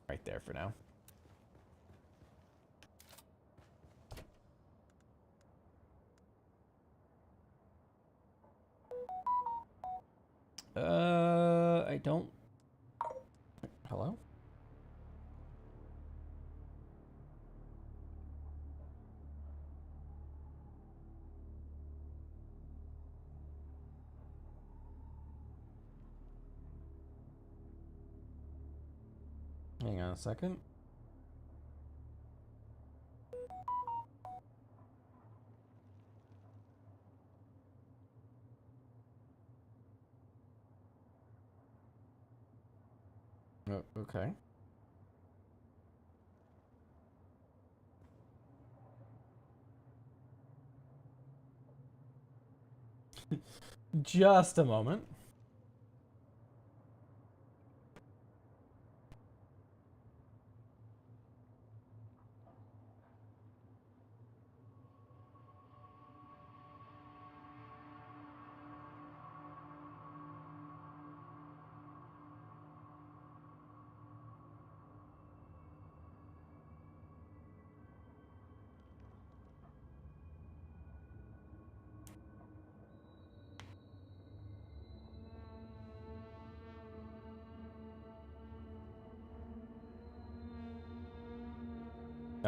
right there for now. I don't... Hello? Hang on a second. Oh, okay. Just a moment.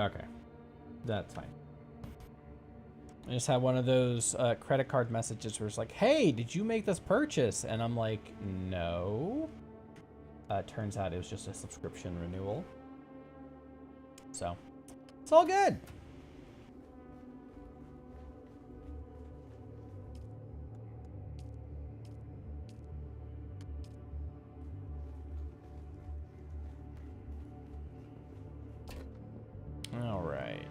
Okay. That's fine. I just had one of those credit card messages where it's like, hey, did you make this purchase? And I'm like, no. Turns out it was just a subscription renewal. So, it's all good. All right.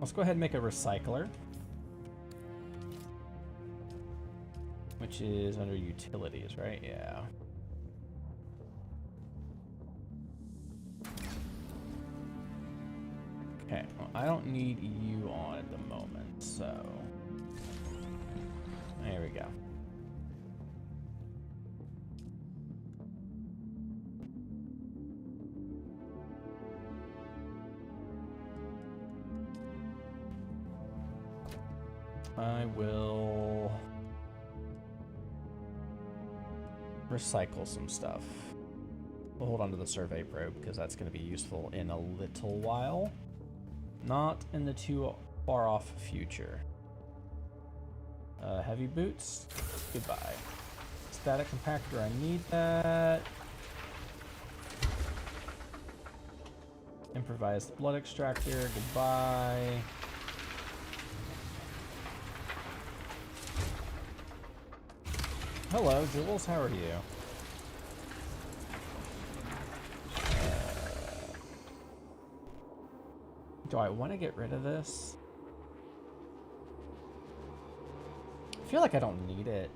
Let's go ahead and make a recycler, which is under utilities, right? Yeah. Okay, well, I don't need you on at the moment, so there we go. I will recycle some stuff. We'll hold on to the survey probe because that's going to be useful in a little while. Not in the too far off future. Heavy boots, goodbye. Static compactor, I need that. Improvised blood extractor, goodbye. Hello, Jules, how are you? Do I want to get rid of this? I feel like I don't need it.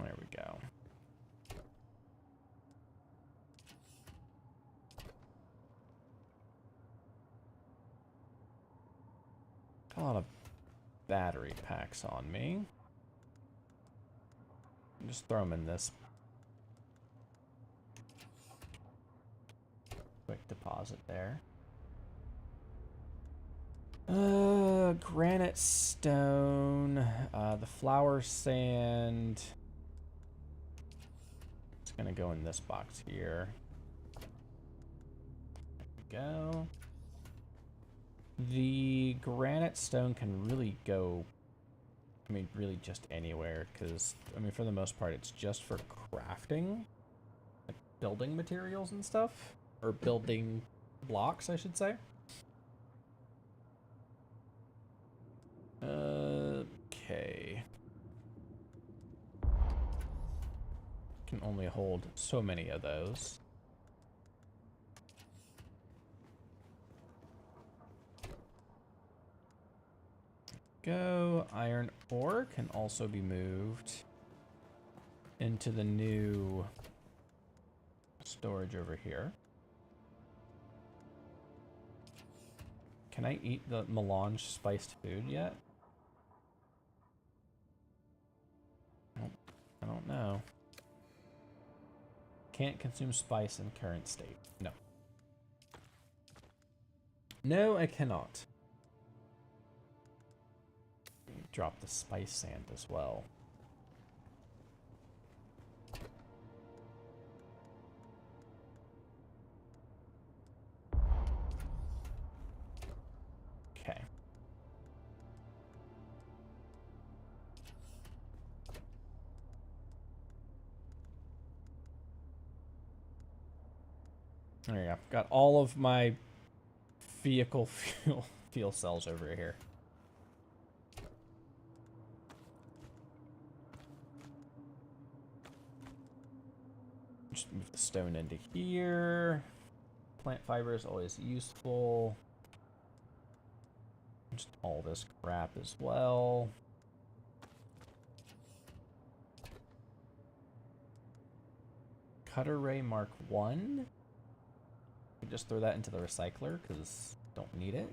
There we go. Got a lot of battery packs on me. Just throw them in this quick deposit there. Granite stone, the flower sand. It's gonna go in this box here. There we go. The granite stone can really go, I mean, really just anywhere, because, I mean, for the most part, it's just for crafting, like building materials and stuff, or building blocks, I should say. Okay. Can only hold so many of those. Go. Iron ore can also be moved into the new storage over here. Can I eat the melange spiced food yet? I don't know. Can't consume spice in current state. No. No, I cannot. Drop the spice sand as well. Okay. There you go. Got all of my vehicle fuel cells over here. Just move the stone into here. Plant fiber is always useful. Just all this crap as well. Cutter ray Mark 1. Just throw that into the recycler because don't need it.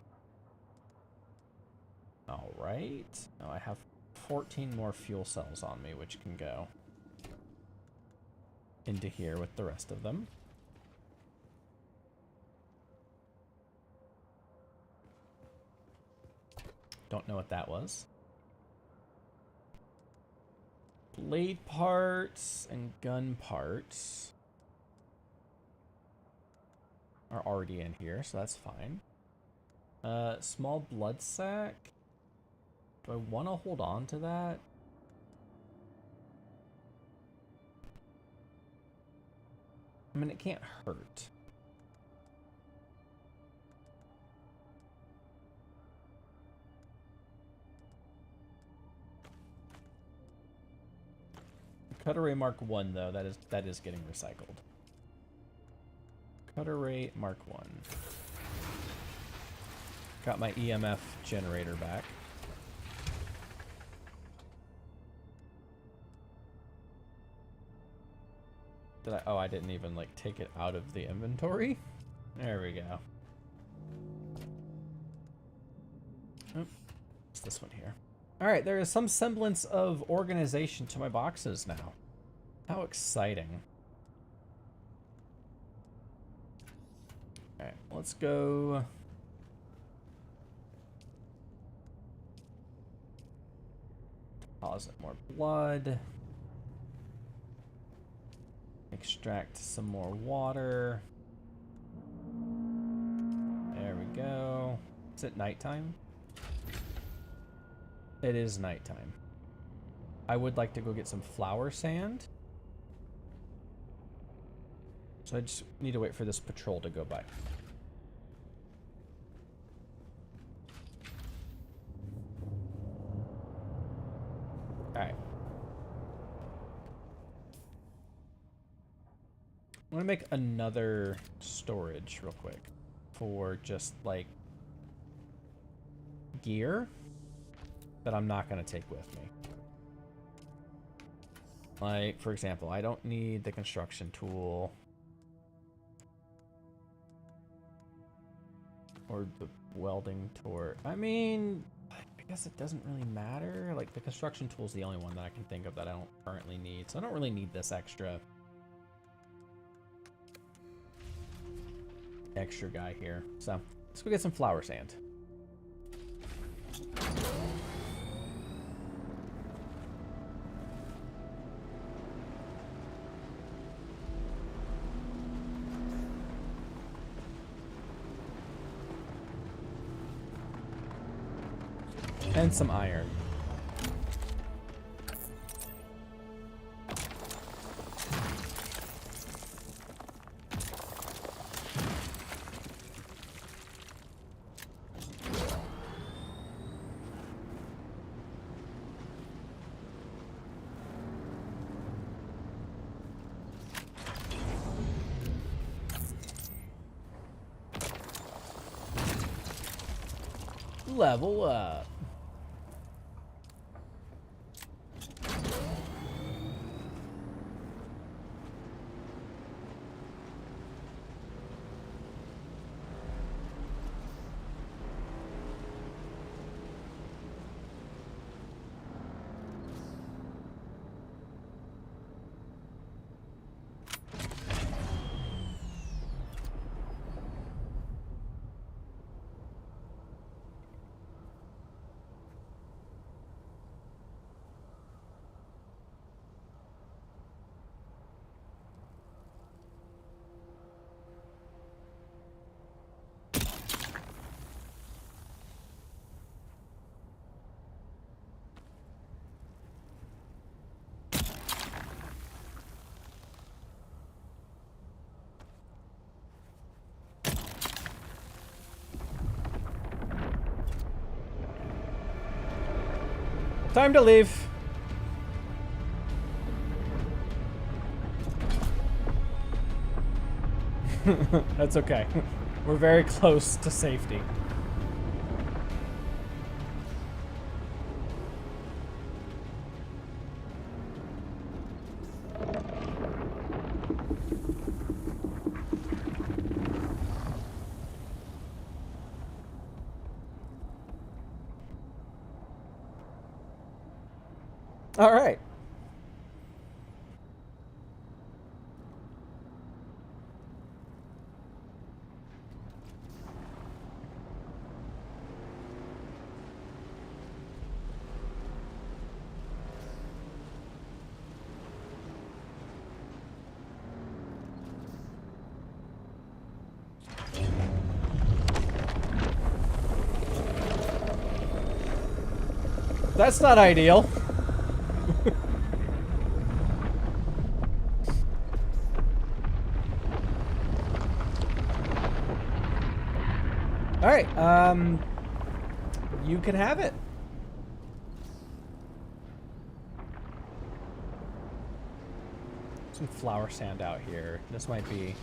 All right. Now I have 14 more fuel cells on me, which can go into here with the rest of them. Don't know what that was. blade parts and gun parts are already in here, so that's fine. Small blood sac. Do I want to hold on to that? I mean, it can't hurt. Cutter Ray Mark 1 though, that is getting recycled. Cutter Ray Mark 1. Got my EMF generator back. Did I? Oh, I didn't even like take it out of the inventory. There we go. Oh, it's this one here. All right, there is some semblance of organization to my boxes now. How exciting. All right, let's go. Deposit more blood. Extract some more water. There we go. Is it nighttime? It is nighttime. I would like to go get some flower sand. So I just need to wait for this patrol to go by. Alright. I'm gonna make another storage real quick for just like gear that I'm not gonna take with me. Like, for example, I don't need the construction tool or the welding torch. I mean, I guess it doesn't really matter. Like, the construction tool is the only one that I can think of that I don't currently need, so I don't really need this extra guy here. So let's go get some flower sand. And some iron. Level up. Time to leave. That's okay. We're very close to safety. All right. That's not ideal. All right, you can have it. Some flower sand out here. This might be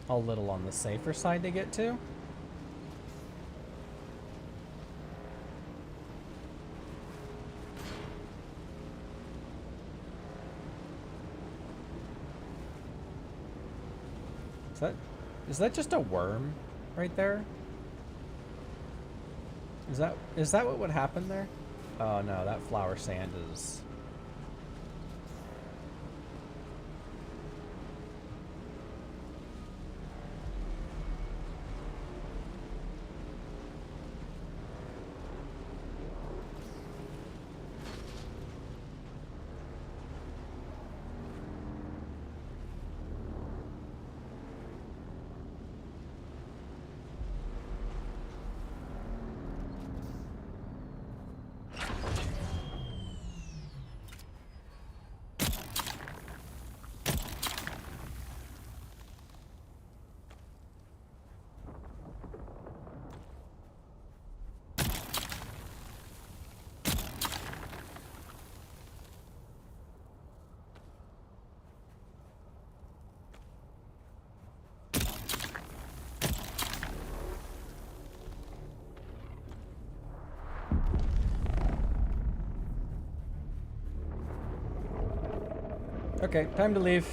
a little on the safer side to get to. Is that just a worm right there? Is that what would happen there? Oh no, that flower sand is... Okay, time to leave.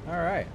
All right.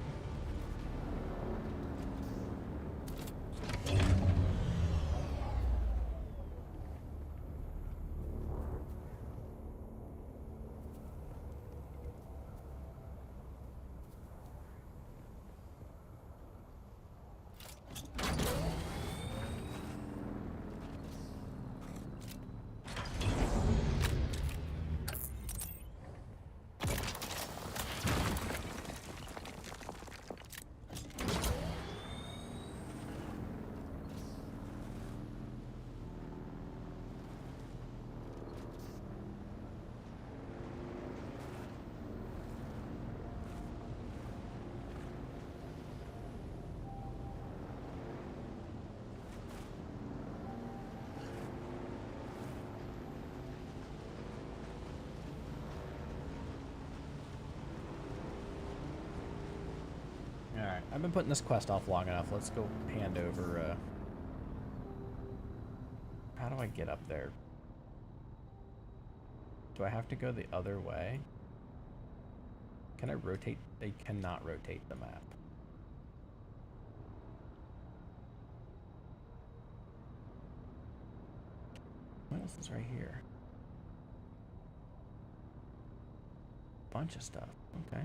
Alright, I've been putting this quest off long enough. Let's go hand over, how do I get up there? Do I have to go the other way? Can I rotate? They cannot rotate the map. What else is right here? Bunch of stuff. Okay.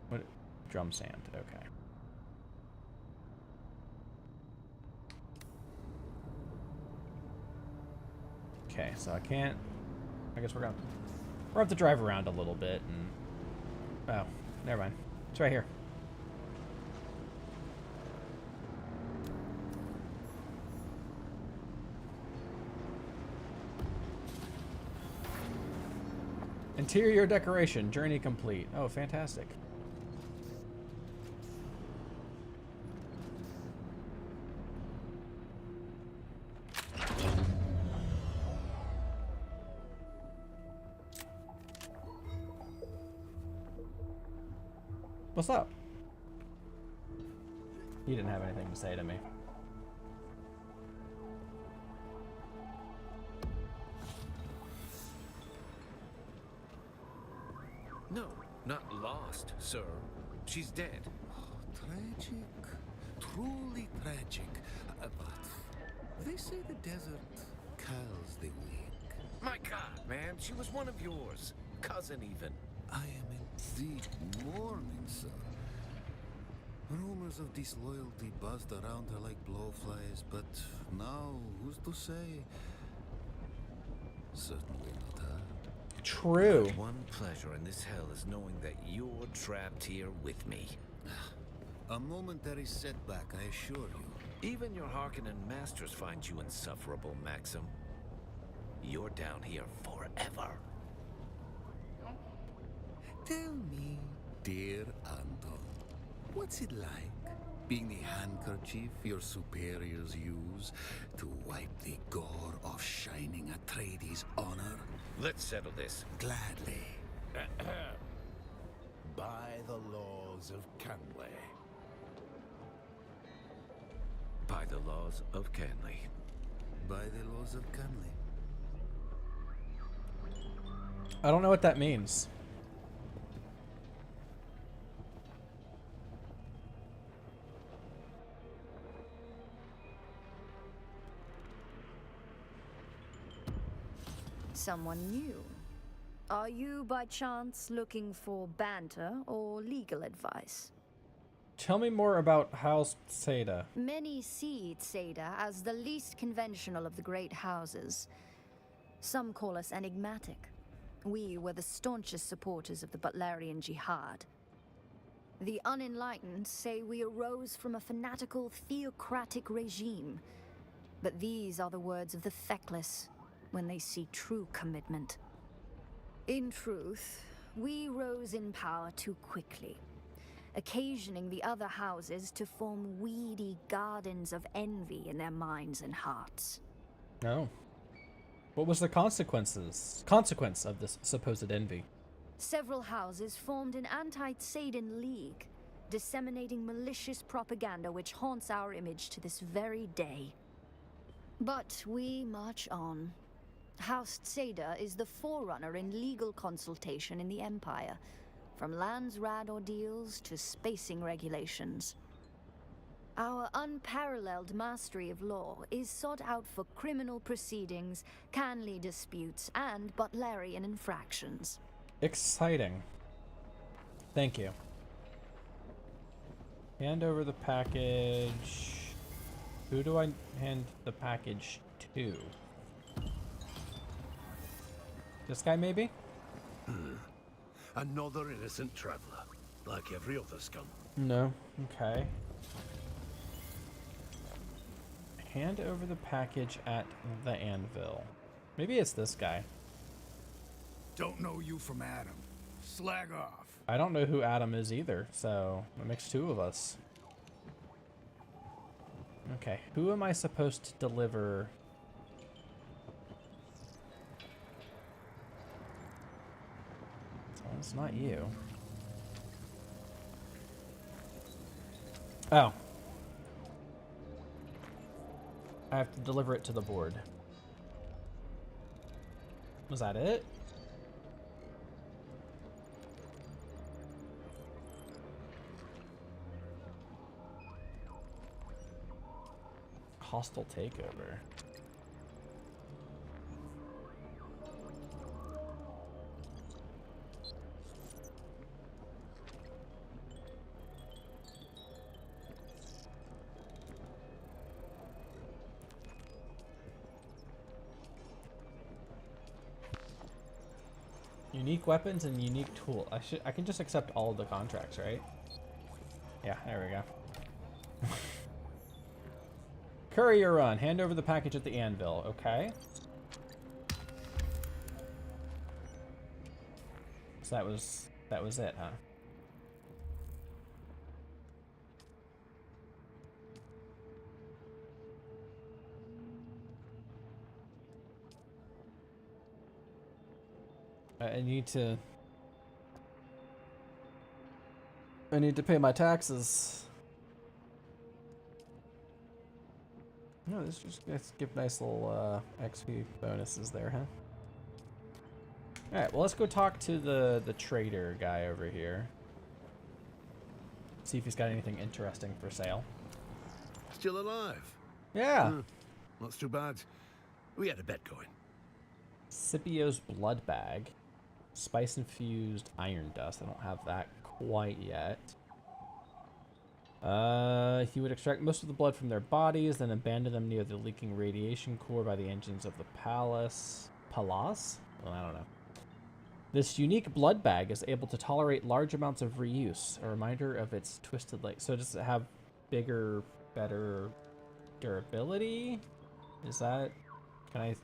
What? Drum sand. Okay. Okay, so I can't. I guess we're gonna have to drive around a little bit and. Oh, never mind. It's right here. Interior decoration, journey complete. Oh, fantastic. What's up? He didn't have anything to say to me. No, not lost, sir. She's dead. Tragic, truly tragic. But they say the desert calls the weak. My God, man, she was one of yours. Cousin even. I am in deep mourning, sir. Rumors of disloyalty buzzed around her like blowflies, but now, who's to say? Certainly not her. True. One pleasure in this hell is knowing that you're trapped here with me. A momentary setback, I assure you. Even your Harkonnen masters find you insufferable, Maxim. You're down here forever. Tell me, dear Anton, what's it like being the handkerchief your superiors use to wipe the gore off Shining Atreides' honor? Let's settle this. Gladly. By the laws of Canway. By the laws of Canley. By the laws of Canley. I don't know what that means. Someone new. Are you by chance looking for banter or legal advice? Tell me more about House Seda. Many see Seda as the least conventional of the great houses. Some call us enigmatic. We were the staunchest supporters of the Butlerian Jihad. The unenlightened say we arose from a fanatical theocratic regime. But these are the words of the feckless when they see true commitment. In truth, we rose in power too quickly, occasioning the other houses to form weedy gardens of envy in their minds and hearts. Oh. What was the consequence of this supposed envy? Several houses formed an anti-Tsaden league, disseminating malicious propaganda which haunts our image to this very day. But we march on. House Seda is the forerunner in legal consultation in the Empire, from lands rad ordeals to spacing regulations. Our unparalleled mastery of law is sought out for criminal proceedings, Canley disputes, and Butlerian infractions. Exciting. Thank you. Hand over the package. Who do I hand the package to? This guy, maybe? Another innocent traveler, like every other scum. No. Okay. Hand over the package at the anvil. Maybe it's this guy. Don't know you from Adam. Slag off. I don't know who Adam is either, so it makes two of us. Okay, who am I supposed to deliver? Oh, it's not you. Oh. I have to deliver it to the board. Was that it? Hostile takeover. Unique weapons and unique tool. I can just accept all of the contracts, right? Yeah, there we go. Courier run. Hand over the package at the anvil. Okay. So that was it, huh? I need to pay my taxes. No, let's give nice little XP bonuses there, huh? All right, well, let's go talk to the trader guy over here. See if he's got anything interesting for sale. Still alive? Yeah. That's too bad. We had a bet going. Scipio's blood bag, spice infused iron dust. I don't have that quite yet. He would extract most of the blood from their bodies, then abandon them near the leaking radiation core by the engines of the palace. Palace? Well, I don't know. This unique blood bag is able to tolerate large amounts of reuse, a reminder of its twisted leg. So does it have bigger, better durability? Is that... Can I...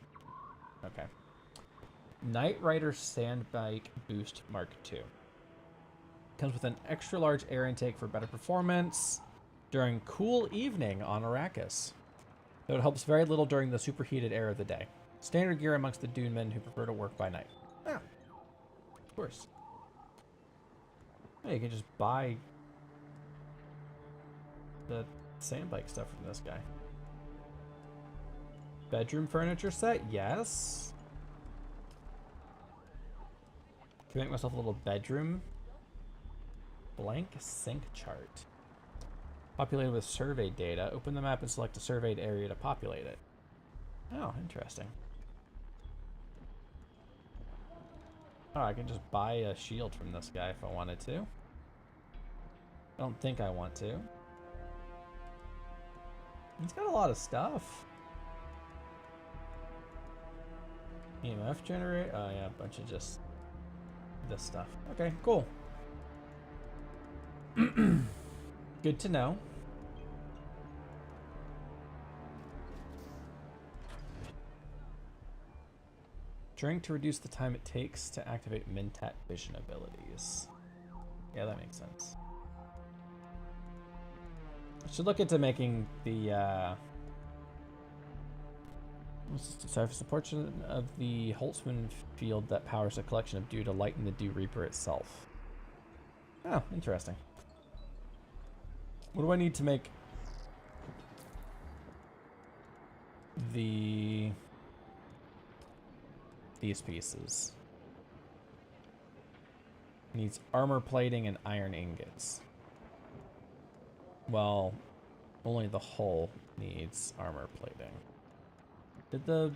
Okay. Knight Rider Sandbike Boost Mark II. Comes with an extra large air intake for better performance during cool evening on Arrakis. Though it helps very little during the superheated air of the day. Standard gear amongst the dune men who prefer to work by night. Ah, of course. Yeah, you can just buy the sandbike stuff from this guy. Bedroom furniture set? Yes. Can I make myself a little bedroom? Blank sink chart. Populated with survey data. Open the map and select a surveyed area to populate it. Oh, interesting. Oh, I can just buy a shield from this guy if I wanted to. I don't think I want to. He's got a lot of stuff. EMF generator. Oh yeah, a bunch of just this stuff. Okay, cool. Good to know. Drink to reduce the time it takes to activate Mentat vision abilities. Yeah, that makes sense. I should look into making the surface a portion of the Holtzman field that powers a collection of dew to lighten the Dew Reaper itself. Oh, interesting. What do I need to make these pieces? Needs armor plating and iron ingots. Well, only the hull needs armor plating. Did the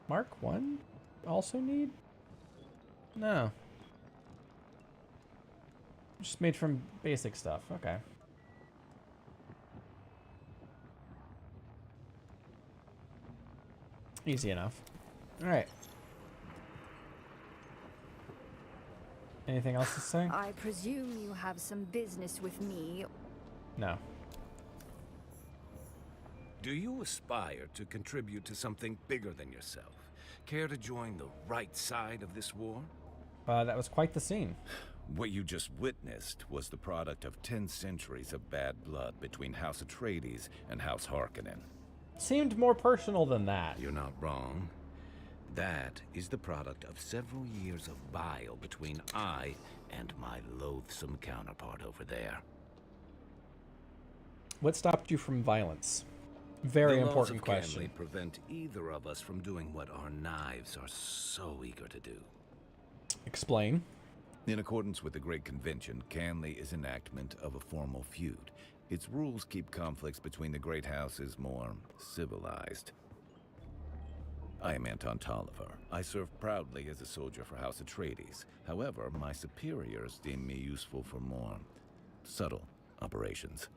Mark 1 also need? No. Just made from basic stuff. Okay. Easy enough. All right. Anything else to say? I presume you have some business with me. No. Do you aspire to contribute to something bigger than yourself? Care to join the right side of this war? That was quite the scene. What you just witnessed was the product of 10 centuries of bad blood between House Atreides and House Harkonnen. Seemed more personal than that. You're not wrong. That is the product of several years of bile between I and my loathsome counterpart over there. What stopped you from violence? Very important The laws of question. Camley prevent either of us from doing what our knives are so eager to do. Explain. In accordance with the Great Convention, Canley is enactment of a formal feud. Its rules keep conflicts between the great houses more civilized. I am Anton Tolliver. I serve proudly as a soldier for House Atreides. However, my superiors deem me useful for more subtle operations.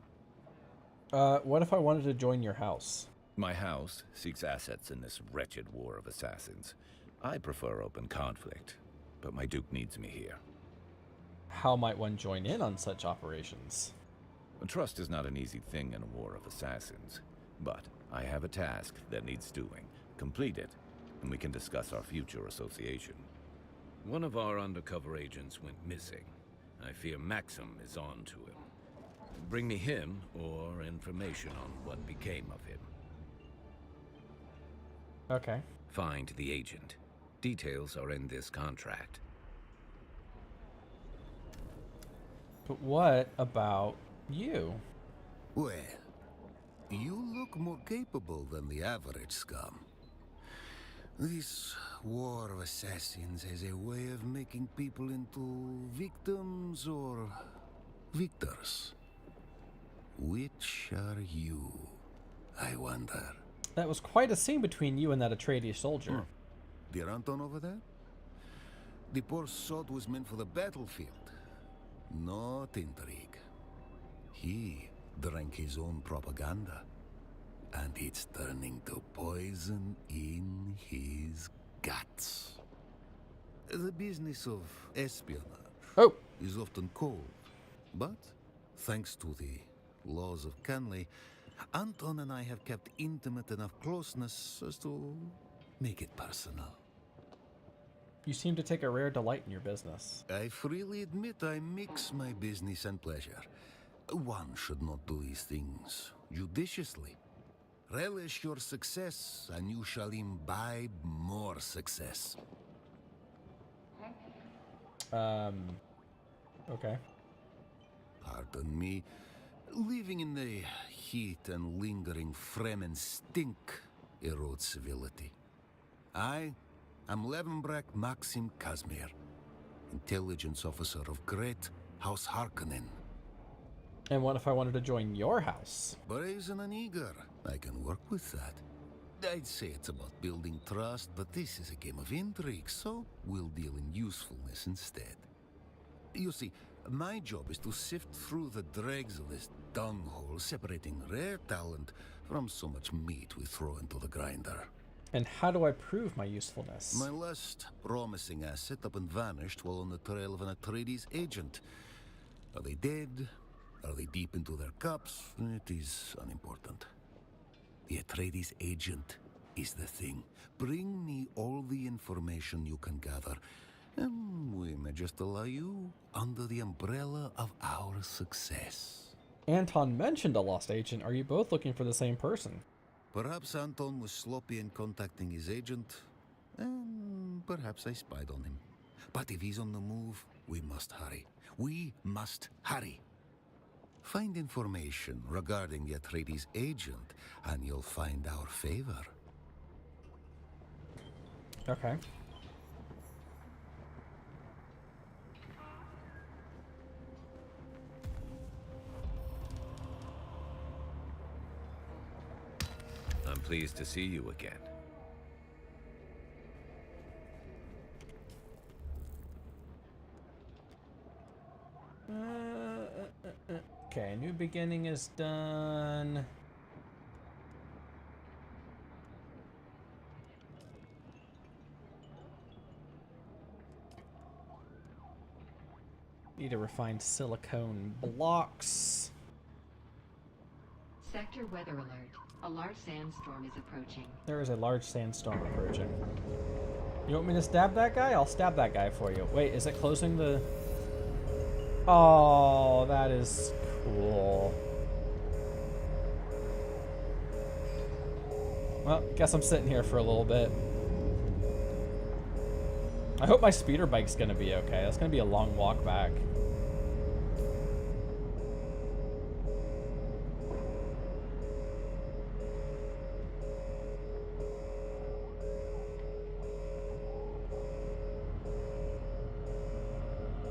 What if I wanted to join your house? My house seeks assets in this wretched war of assassins. I prefer open conflict, but my Duke needs me here. How might one join in on such operations? Trust is not an easy thing in a war of assassins, but I have a task that needs doing. Complete it, and we can discuss our future association. One of our undercover agents went missing. I fear Maxim is on to him. Bring me him, or information on what became of him. Okay. Find the agent. Details are in this contract. But what about you? Well, you look more capable than the average scum. This war of assassins has a way of making people into victims or victors. Which are you, I wonder? That was quite a scene between you and that Atreides soldier. Dear Anton over there? The poor sod was meant for the battlefield, not intrigue. He drank his own propaganda, and it's turning to poison in his guts. The business of espionage Oh, is often cold, but thanks to the laws of Canley, Anton and I have kept intimate enough closeness as to make it personal. you seem to take a rare delight in your business. I freely admit I mix my business and pleasure. One should not do these things judiciously. Relish your success, and you shall imbibe more success. Okay. Pardon me. Living in the heat and lingering Fremen stink erodes civility. I am Levenbrecht Maxim Kazmir, intelligence officer of Great House Harkonnen. And what if I wanted to join your house? Brazen and eager, I can work with that. I'd say it's about building trust, but this is a game of intrigue, so we'll deal in usefulness instead. You see, my job is to sift through the dregs of this dunghole, separating rare talent from so much meat we throw into the grinder. And how do I prove my usefulness? My last promising asset up and vanished while on the trail of an Atreides agent. Are they dead? Are they deep into their cups? It is unimportant. The Atreides agent is the thing. Bring me all the information you can gather, and we may just allow you under the umbrella of our success. Anton mentioned a lost agent. Are you both looking for the same person? Perhaps Anton was sloppy in contacting his agent, and perhaps I spied on him. But if he's on the move, we must hurry. We must hurry. Find information regarding the Atreides agent, and you'll find our favor. Okay. I'm pleased to see you again. Okay, new beginning is done. Need to refine silicone blocks. Sector weather alert. A large sandstorm is approaching. There is a large sandstorm approaching. You want me to stab that guy? I'll stab that guy for you. Wait, is it closing the... Oh, that is cool. Well, guess I'm sitting here for a little bit. I hope my speeder bike's gonna be okay. That's gonna be a long walk back.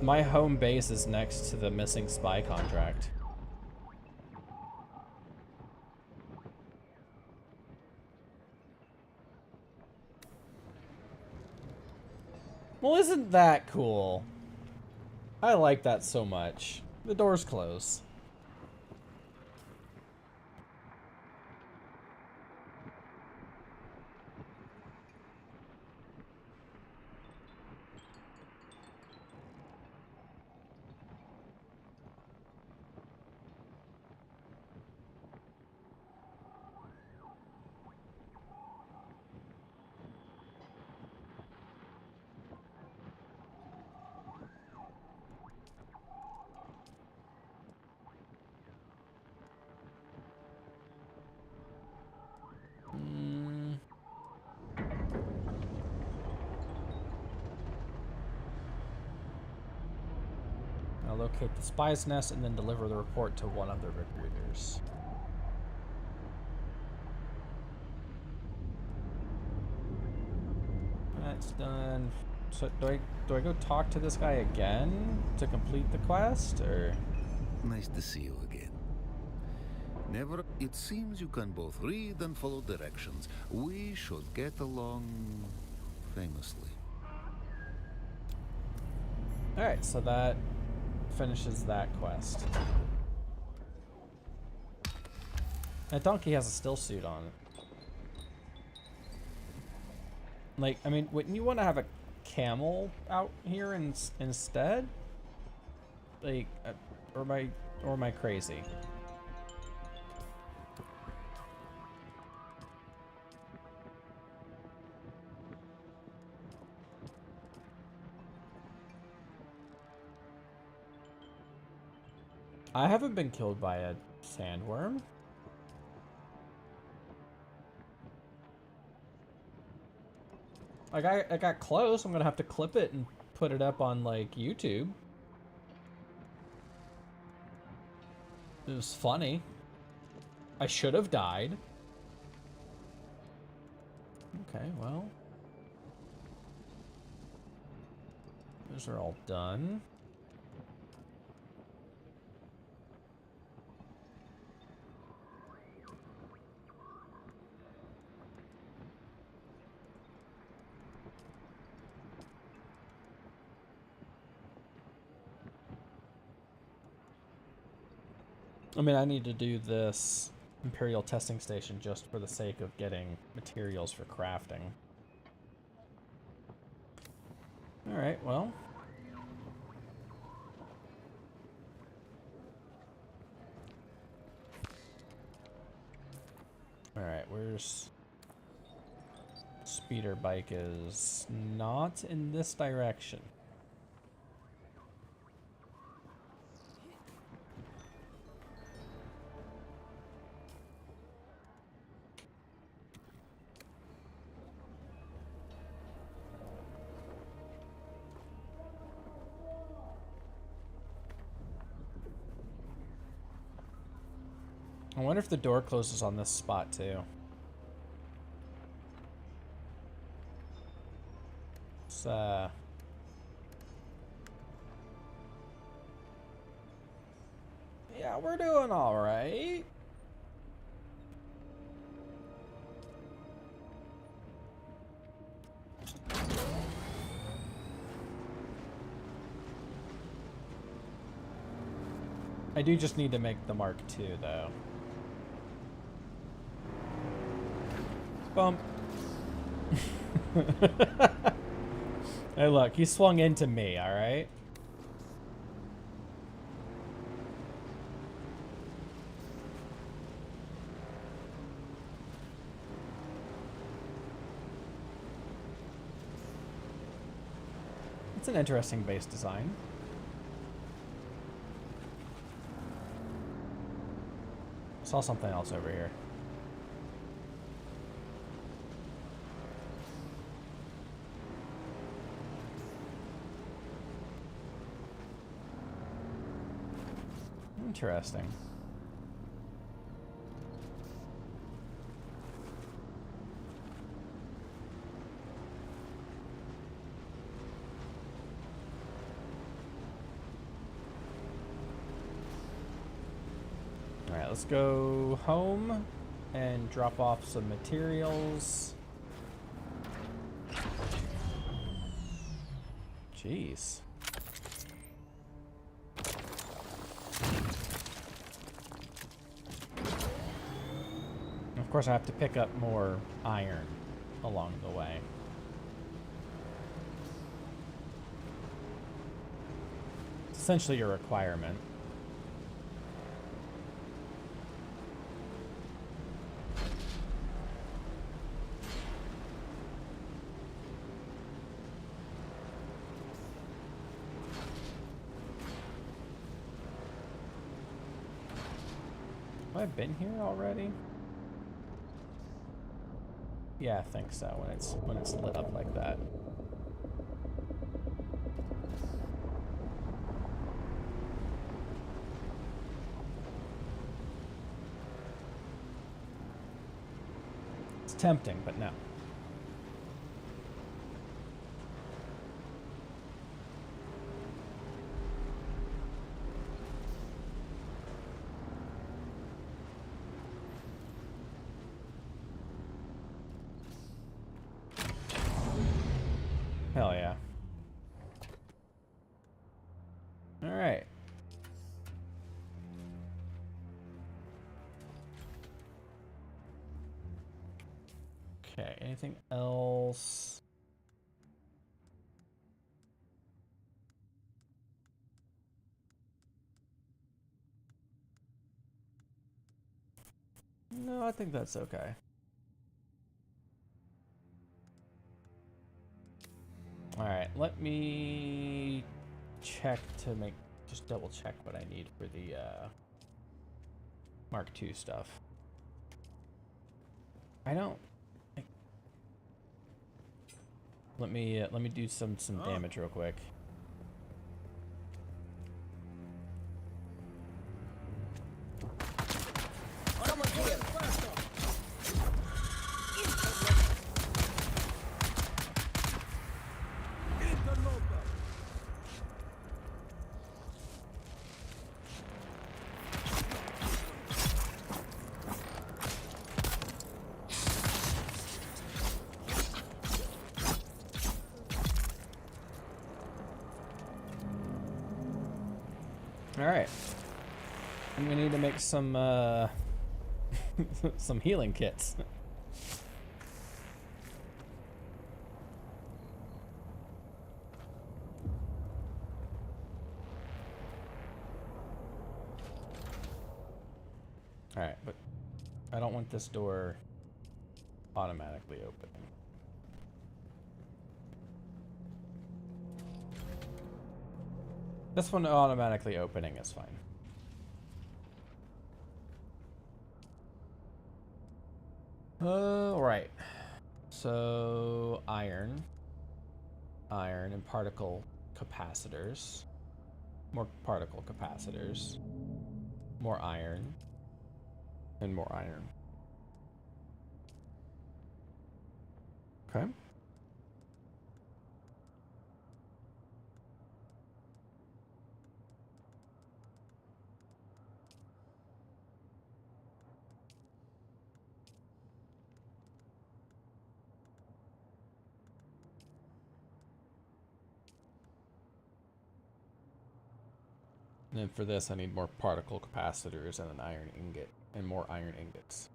My home base is next to the missing spy contract. Well, isn't that cool? I like that so much. The doors close. I'll locate the spy's nest and then deliver the report to one of the recruiters. That's done. So do I go talk to this guy again to complete the quest, or? Nice to see you again. Never. It seems you can both read and follow directions. We should get along famously. All right, so that finishes that quest. That donkey has a still suit on it. Like, I mean, wouldn't you want to have a camel out here instead? Like, or am I crazy? I haven't been killed by a sandworm. Like, I got close. I'm gonna have to clip it and put it up on, like, YouTube. It was funny. I should have died. Okay, well. Those are all done. I mean, I need to do this Imperial testing station just for the sake of getting materials for crafting. Alright, well. Alright, where's... Speeder bike is not in this direction. I wonder if the door closes on this spot too. It's, yeah, we're doing all right. I do just need to make the Mark II, though. Bump. Hey, look, he swung into me, all right? It's an interesting base design. Saw something else over here. Interesting. All right, let's go home and drop off some materials. Jeez. Of course, I have to pick up more iron along the way. It's essentially a requirement. Have I been here already? Yeah, I think so, when it's lit up like that. It's tempting, but no. Hell yeah. All right. Okay, anything else? No, I think that's okay. Alright, let me check to make, just double check what I need for the Mark II stuff. I don't. Let me do some damage real quick. Alright. I'm gonna need to make some some healing kits. Alright, but I don't want this door automatically opening. This one automatically opening is fine. Alright. So, iron and particle capacitors. More particle capacitors. More iron. And more iron. Okay. And then for this, I need more particle capacitors and an iron ingot, and more iron ingots.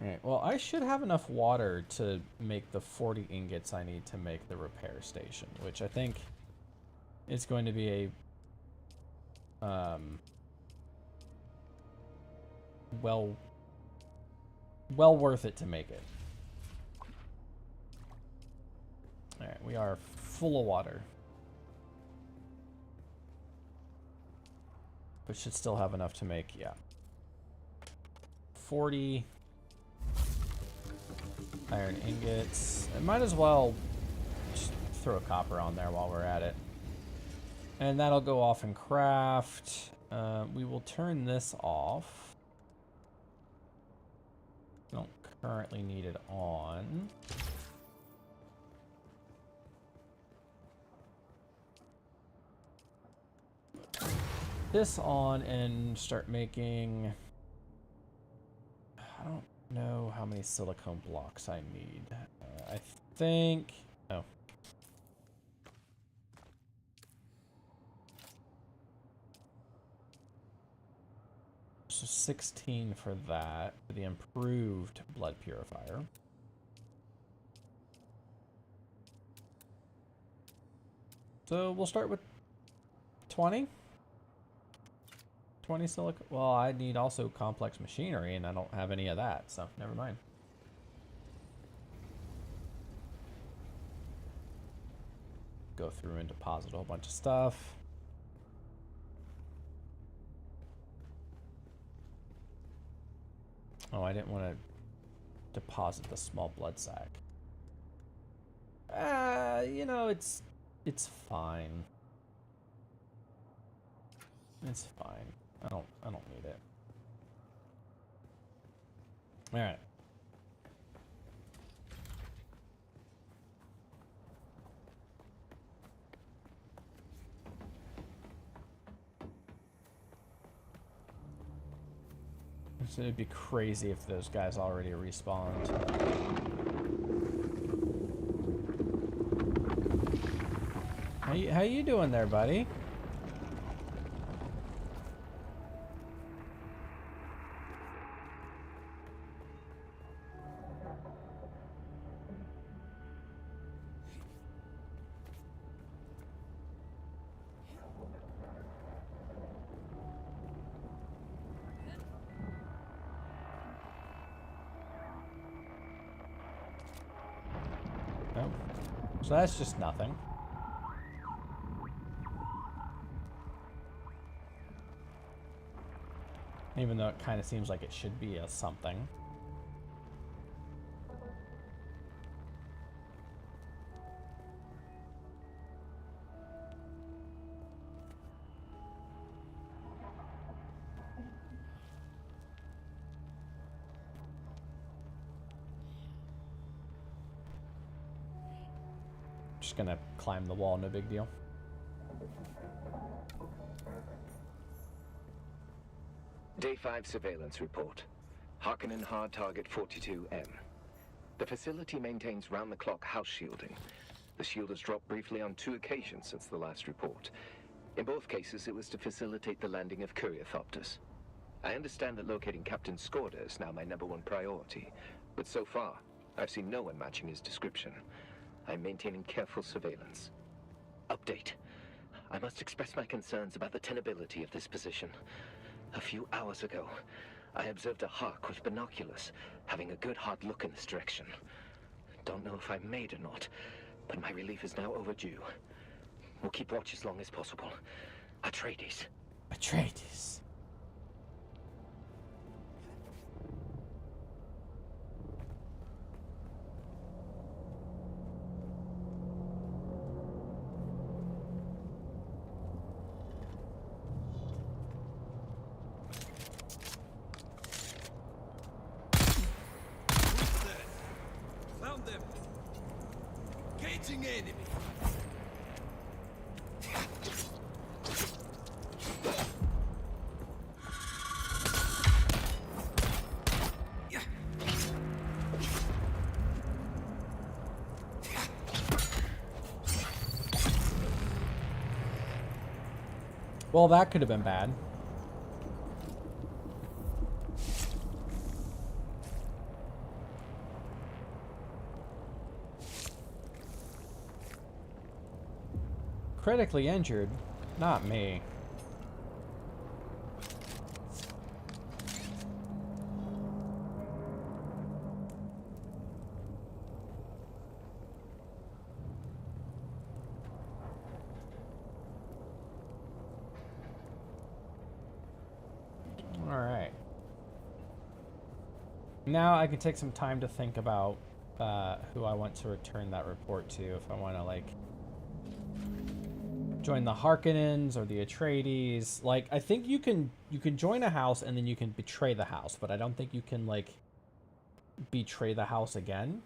Alright, well, I should have enough water to make the 40 ingots I need to make the repair station, which I think is going to be a well worth it to make it. Alright, we are full of water. But should still have enough to make, yeah. 40 iron ingots. I might as well just throw copper on there while we're at it. And that'll go off in craft. We will turn this off. Don't currently need it on. This on and start making. I don't know how many silicone blocks I need. I think. Oh. So 16 for that, for the improved blood purifier. So we'll start with 20. 20 silicone. Well, I need also complex machinery, and I don't have any of that, so never mind. Go through and deposit a whole bunch of stuff. Oh, I didn't want to deposit the small blood sac. You know, it's fine. It's fine. I don't need it. All right. So it'd be crazy if those guys already respawned. How you doing there, buddy? So that's just nothing. Even though it kind of seems like it should be a something. Just gonna climb the wall, no big deal. Day 5 surveillance report. Harkonnen hard target 42M. The facility maintains round-the-clock house shielding. The shield has dropped briefly on 2 occasions since the last report. In both cases, it was to facilitate the landing of Courier-thopters. I understand that locating Captain Skorda is now my #1 priority, but so far, I've seen no one matching his description. I'm maintaining careful surveillance. Update. I must express my concerns about the tenability of this position. A few hours ago, I observed a hawk with binoculars, having a good hard look in this direction. Don't know if I'm made or not, but my relief is now overdue. We'll keep watch as long as possible. Atreides. Atreides. Found them. Caging enemy. Well, that could have been bad. Critically injured, not me. All right. Now I can take some time to think about who I want to return that report to. If I want to like join the Harkonnens or the Atreides. Like, I think you can join a house and then you can betray the house, but I don't think you can like betray the house again.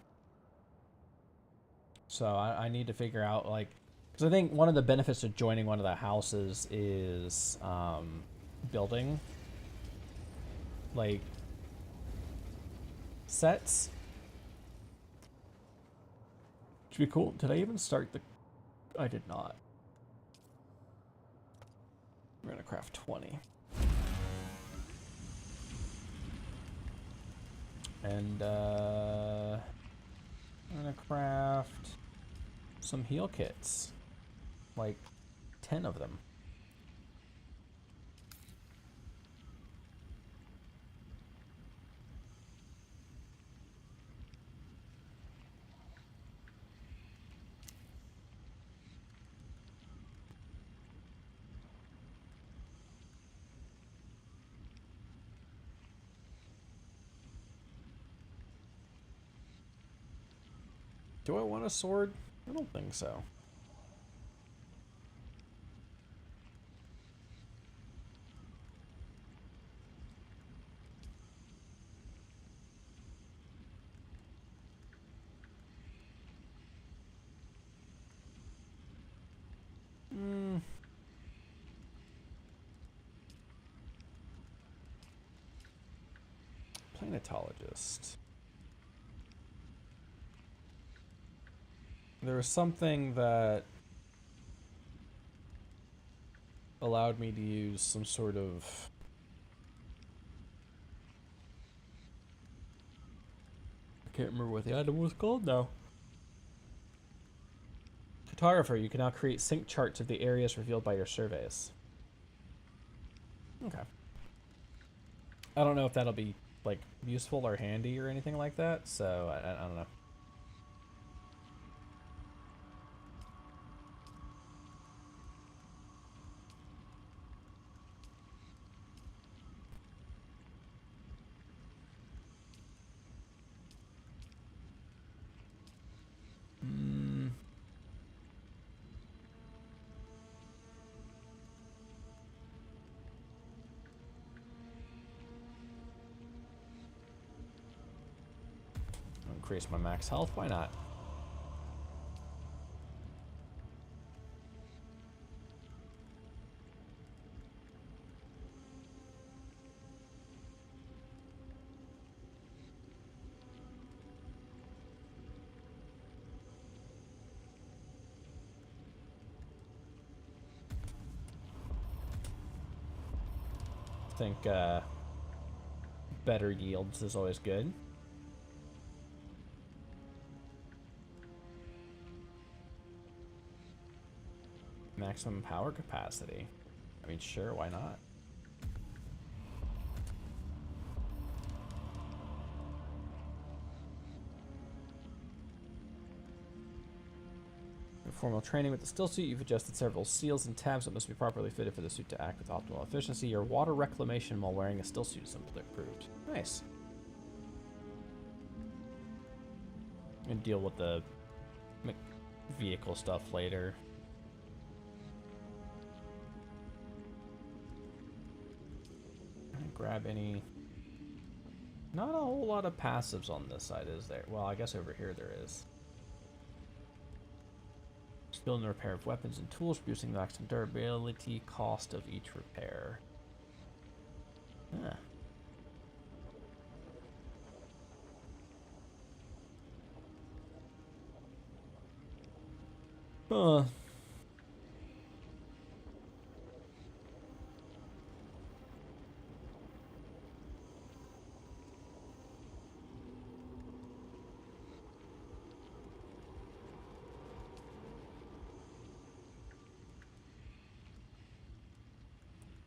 So I need to figure out like, because I think one of the benefits of joining one of the houses is building like sets. Should be cool. Did I even start the? I did not. We're gonna craft 20. And I'm gonna craft some heal kits. Like 10 of them. Do I want a sword? I don't think so. Planetologist. There was something that allowed me to use some sort of I can't remember what the item was called now. Photographer, you can now create sync charts of the areas revealed by your surveys. Okay. I don't know if that'll be like useful or handy or anything like that, so I don't know. increase my max health. Why not? I think better yields is always good. Maximum power capacity. I mean, sure, why not? In formal training with the still suit, you've adjusted several seals and tabs that must be properly fitted for the suit to act with optimal efficiency. Your water reclamation while wearing a still suit is improved. Nice. And deal with the vehicle stuff later. Grab any. Not a whole lot of passives on this side, is there? Well, I guess over here there is. Skill in the repair of weapons and tools, reducing the maximum durability cost of each repair. Huh. Huh.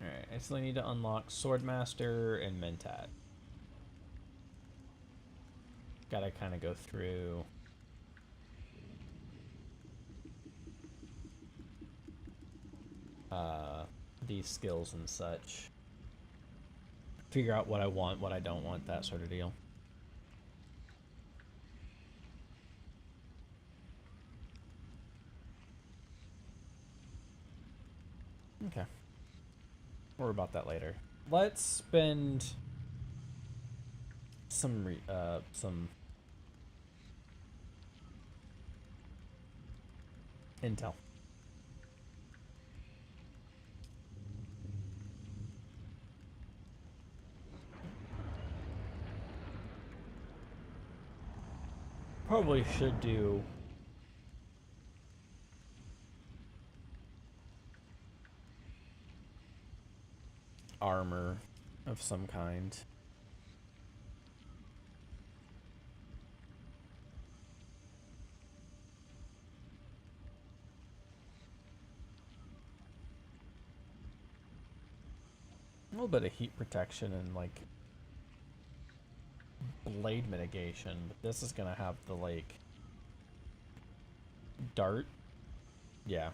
Alright, I still need to unlock Swordmaster and Mentat. Gotta kind of go through these skills and such. Figure out what I want, what I don't want, that sort of deal. Okay. More about that later. Let's spend some intel. Probably should do armor of some kind. A little bit of heat protection and like blade mitigation, but this is gonna have the like dart. Yeah.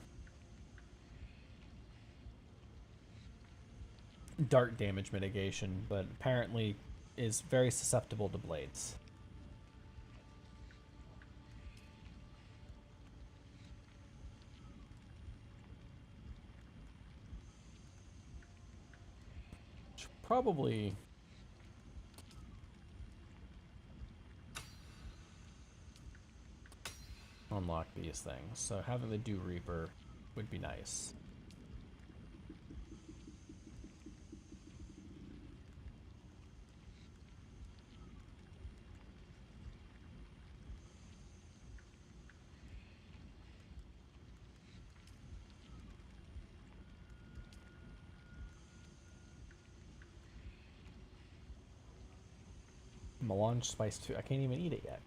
Dart damage mitigation, but apparently is very susceptible to blades. Should probably unlock these things. So having the Dew Reaper would be nice. Melange Spice 2. I can't even eat it yet.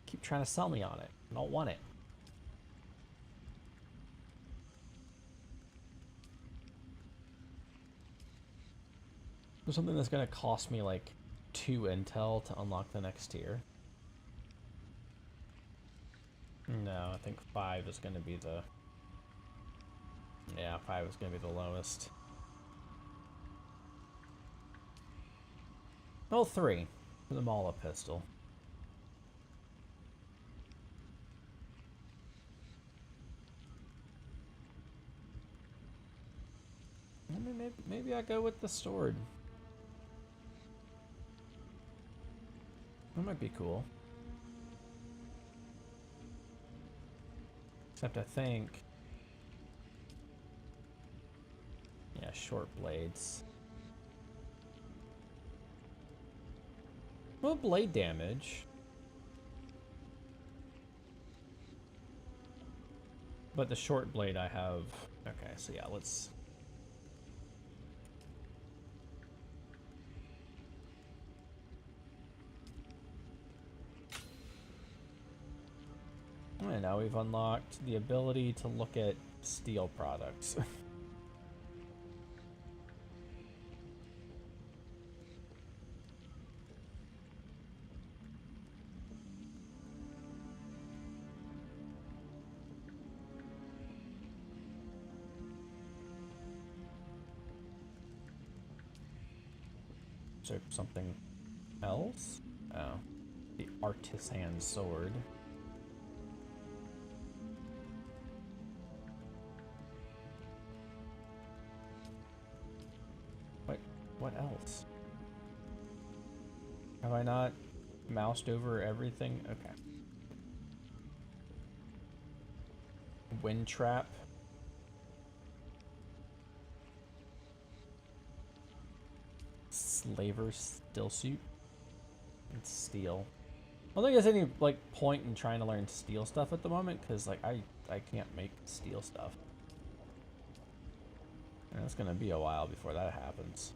Keep trying to sell me on it. I don't want it. There's something that's gonna cost me like 2 intel to unlock the next tier. No, I think 5 is gonna be the... Yeah, 5 is gonna be the lowest. Well, 3 for the Mala pistol. Maybe I go with the sword. That might be cool. Except I think... Yeah, short blades. Well, blade damage. But the short blade I have... Okay, so yeah, let's... And now we've unlocked the ability to look at steel products. Is there something else? Oh, the artisan sword. Wait, what else? Have I not moused over everything? Okay. Wind trap. Slaver still suit. And steel. I don't think there's any like point in trying to learn steel stuff at the moment because like I can't make steel stuff. And it's gonna be a while before that happens.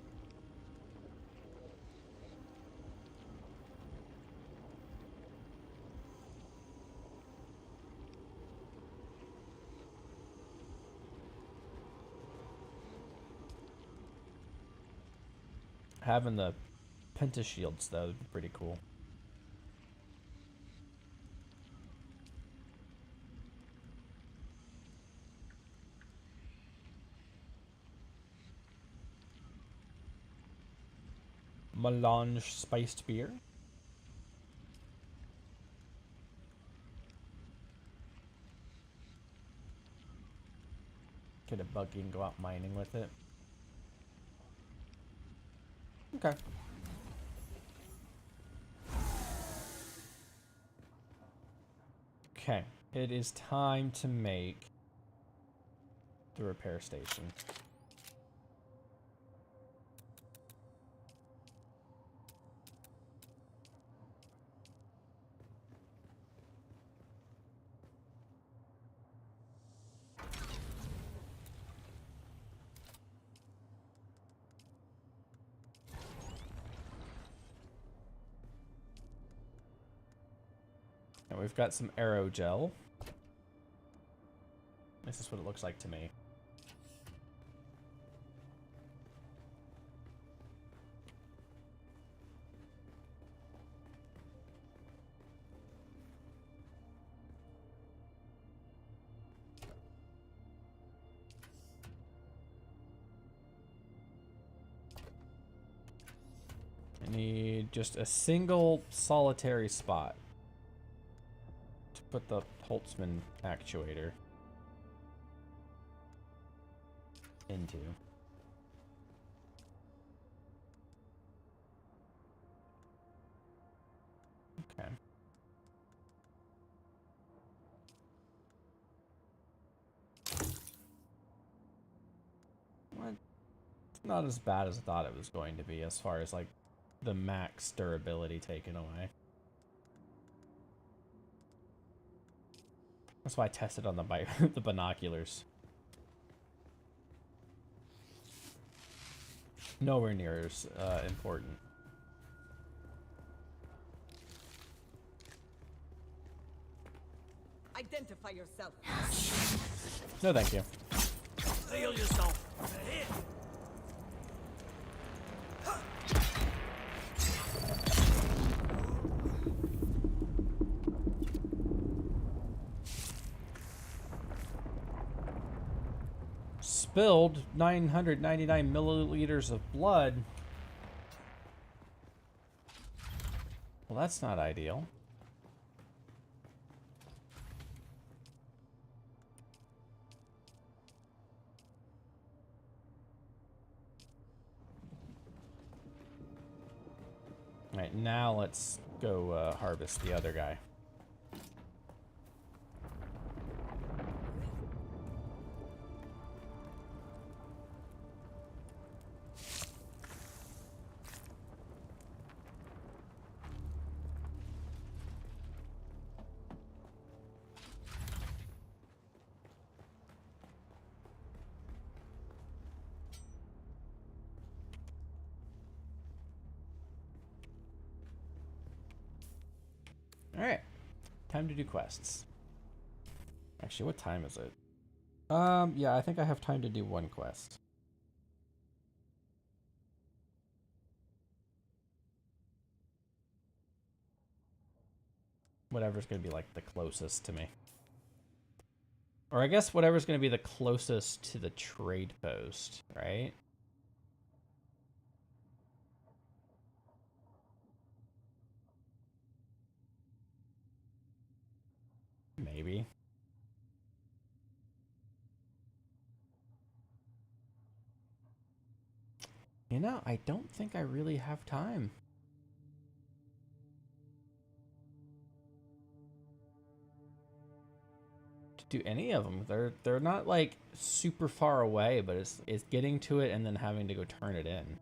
Having the pentashields though would be pretty cool. Melange spiced beer. Get a buggy and go out mining with it. Okay. Okay, it is time to make the repair station. And we've got some arrow gel. This is what it looks like to me. I need just a single solitary spot to put the Holtzman actuator into. Okay. What? It's not as bad as I thought it was going to be as far as like the max durability taken away. That's why I tested on the the binoculars. Nowhere near as important. Identify yourself. No, thank you. Heal yourself. Here. Spilled 999 milliliters of blood. Well, that's not ideal. Alright, now let's go harvest the other guy. Alright. Time to do quests. Actually, what time is it? Yeah, I think I have time to do one quest. Whatever's gonna be like the closest to me. Or I guess whatever's gonna be the closest to the trade post, right? Maybe. You know, I don't think I really have time. To do any of them. They're not like super far away, but it's getting to it and then having to go turn it in.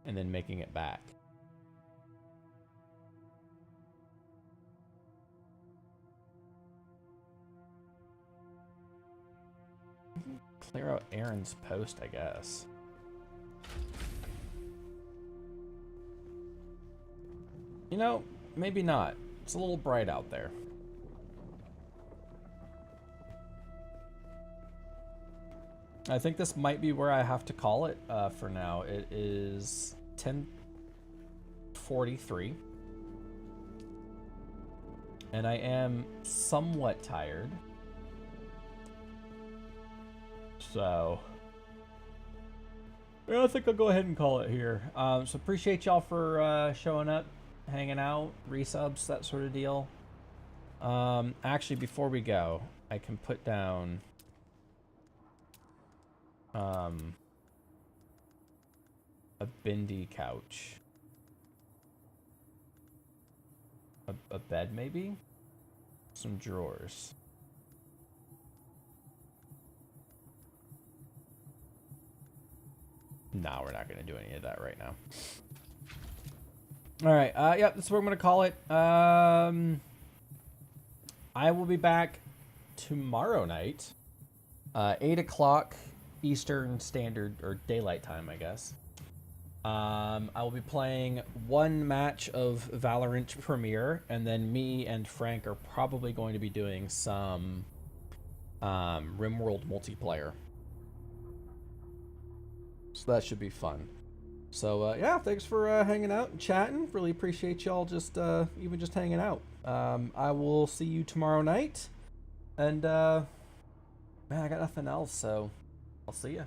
And then making it back. Clear out Aaron's post, I guess. You know, maybe not. It's a little bright out there. I think this might be where I have to call it for now. It is 10:43. And I am somewhat tired. So yeah, I think I'll go ahead and call it here. So appreciate y'all for showing up, hanging out, resubs, that sort of deal. Actually, before we go, I can put down a bendy couch. A bed, maybe? Some drawers. No, we're not going to do any of that right now. All right. Yep, that's what I'm going to call it. I will be back tomorrow night, 8 o'clock Eastern Standard, or Daylight Time, I guess. I will be playing one match of Valorant Premiere, and then me and Frank are probably going to be doing some RimWorld multiplayer. So that should be fun. So yeah, thanks for hanging out and chatting. Really appreciate y'all just even just hanging out. I will see you tomorrow night. And man, I got nothing else, so I'll see ya.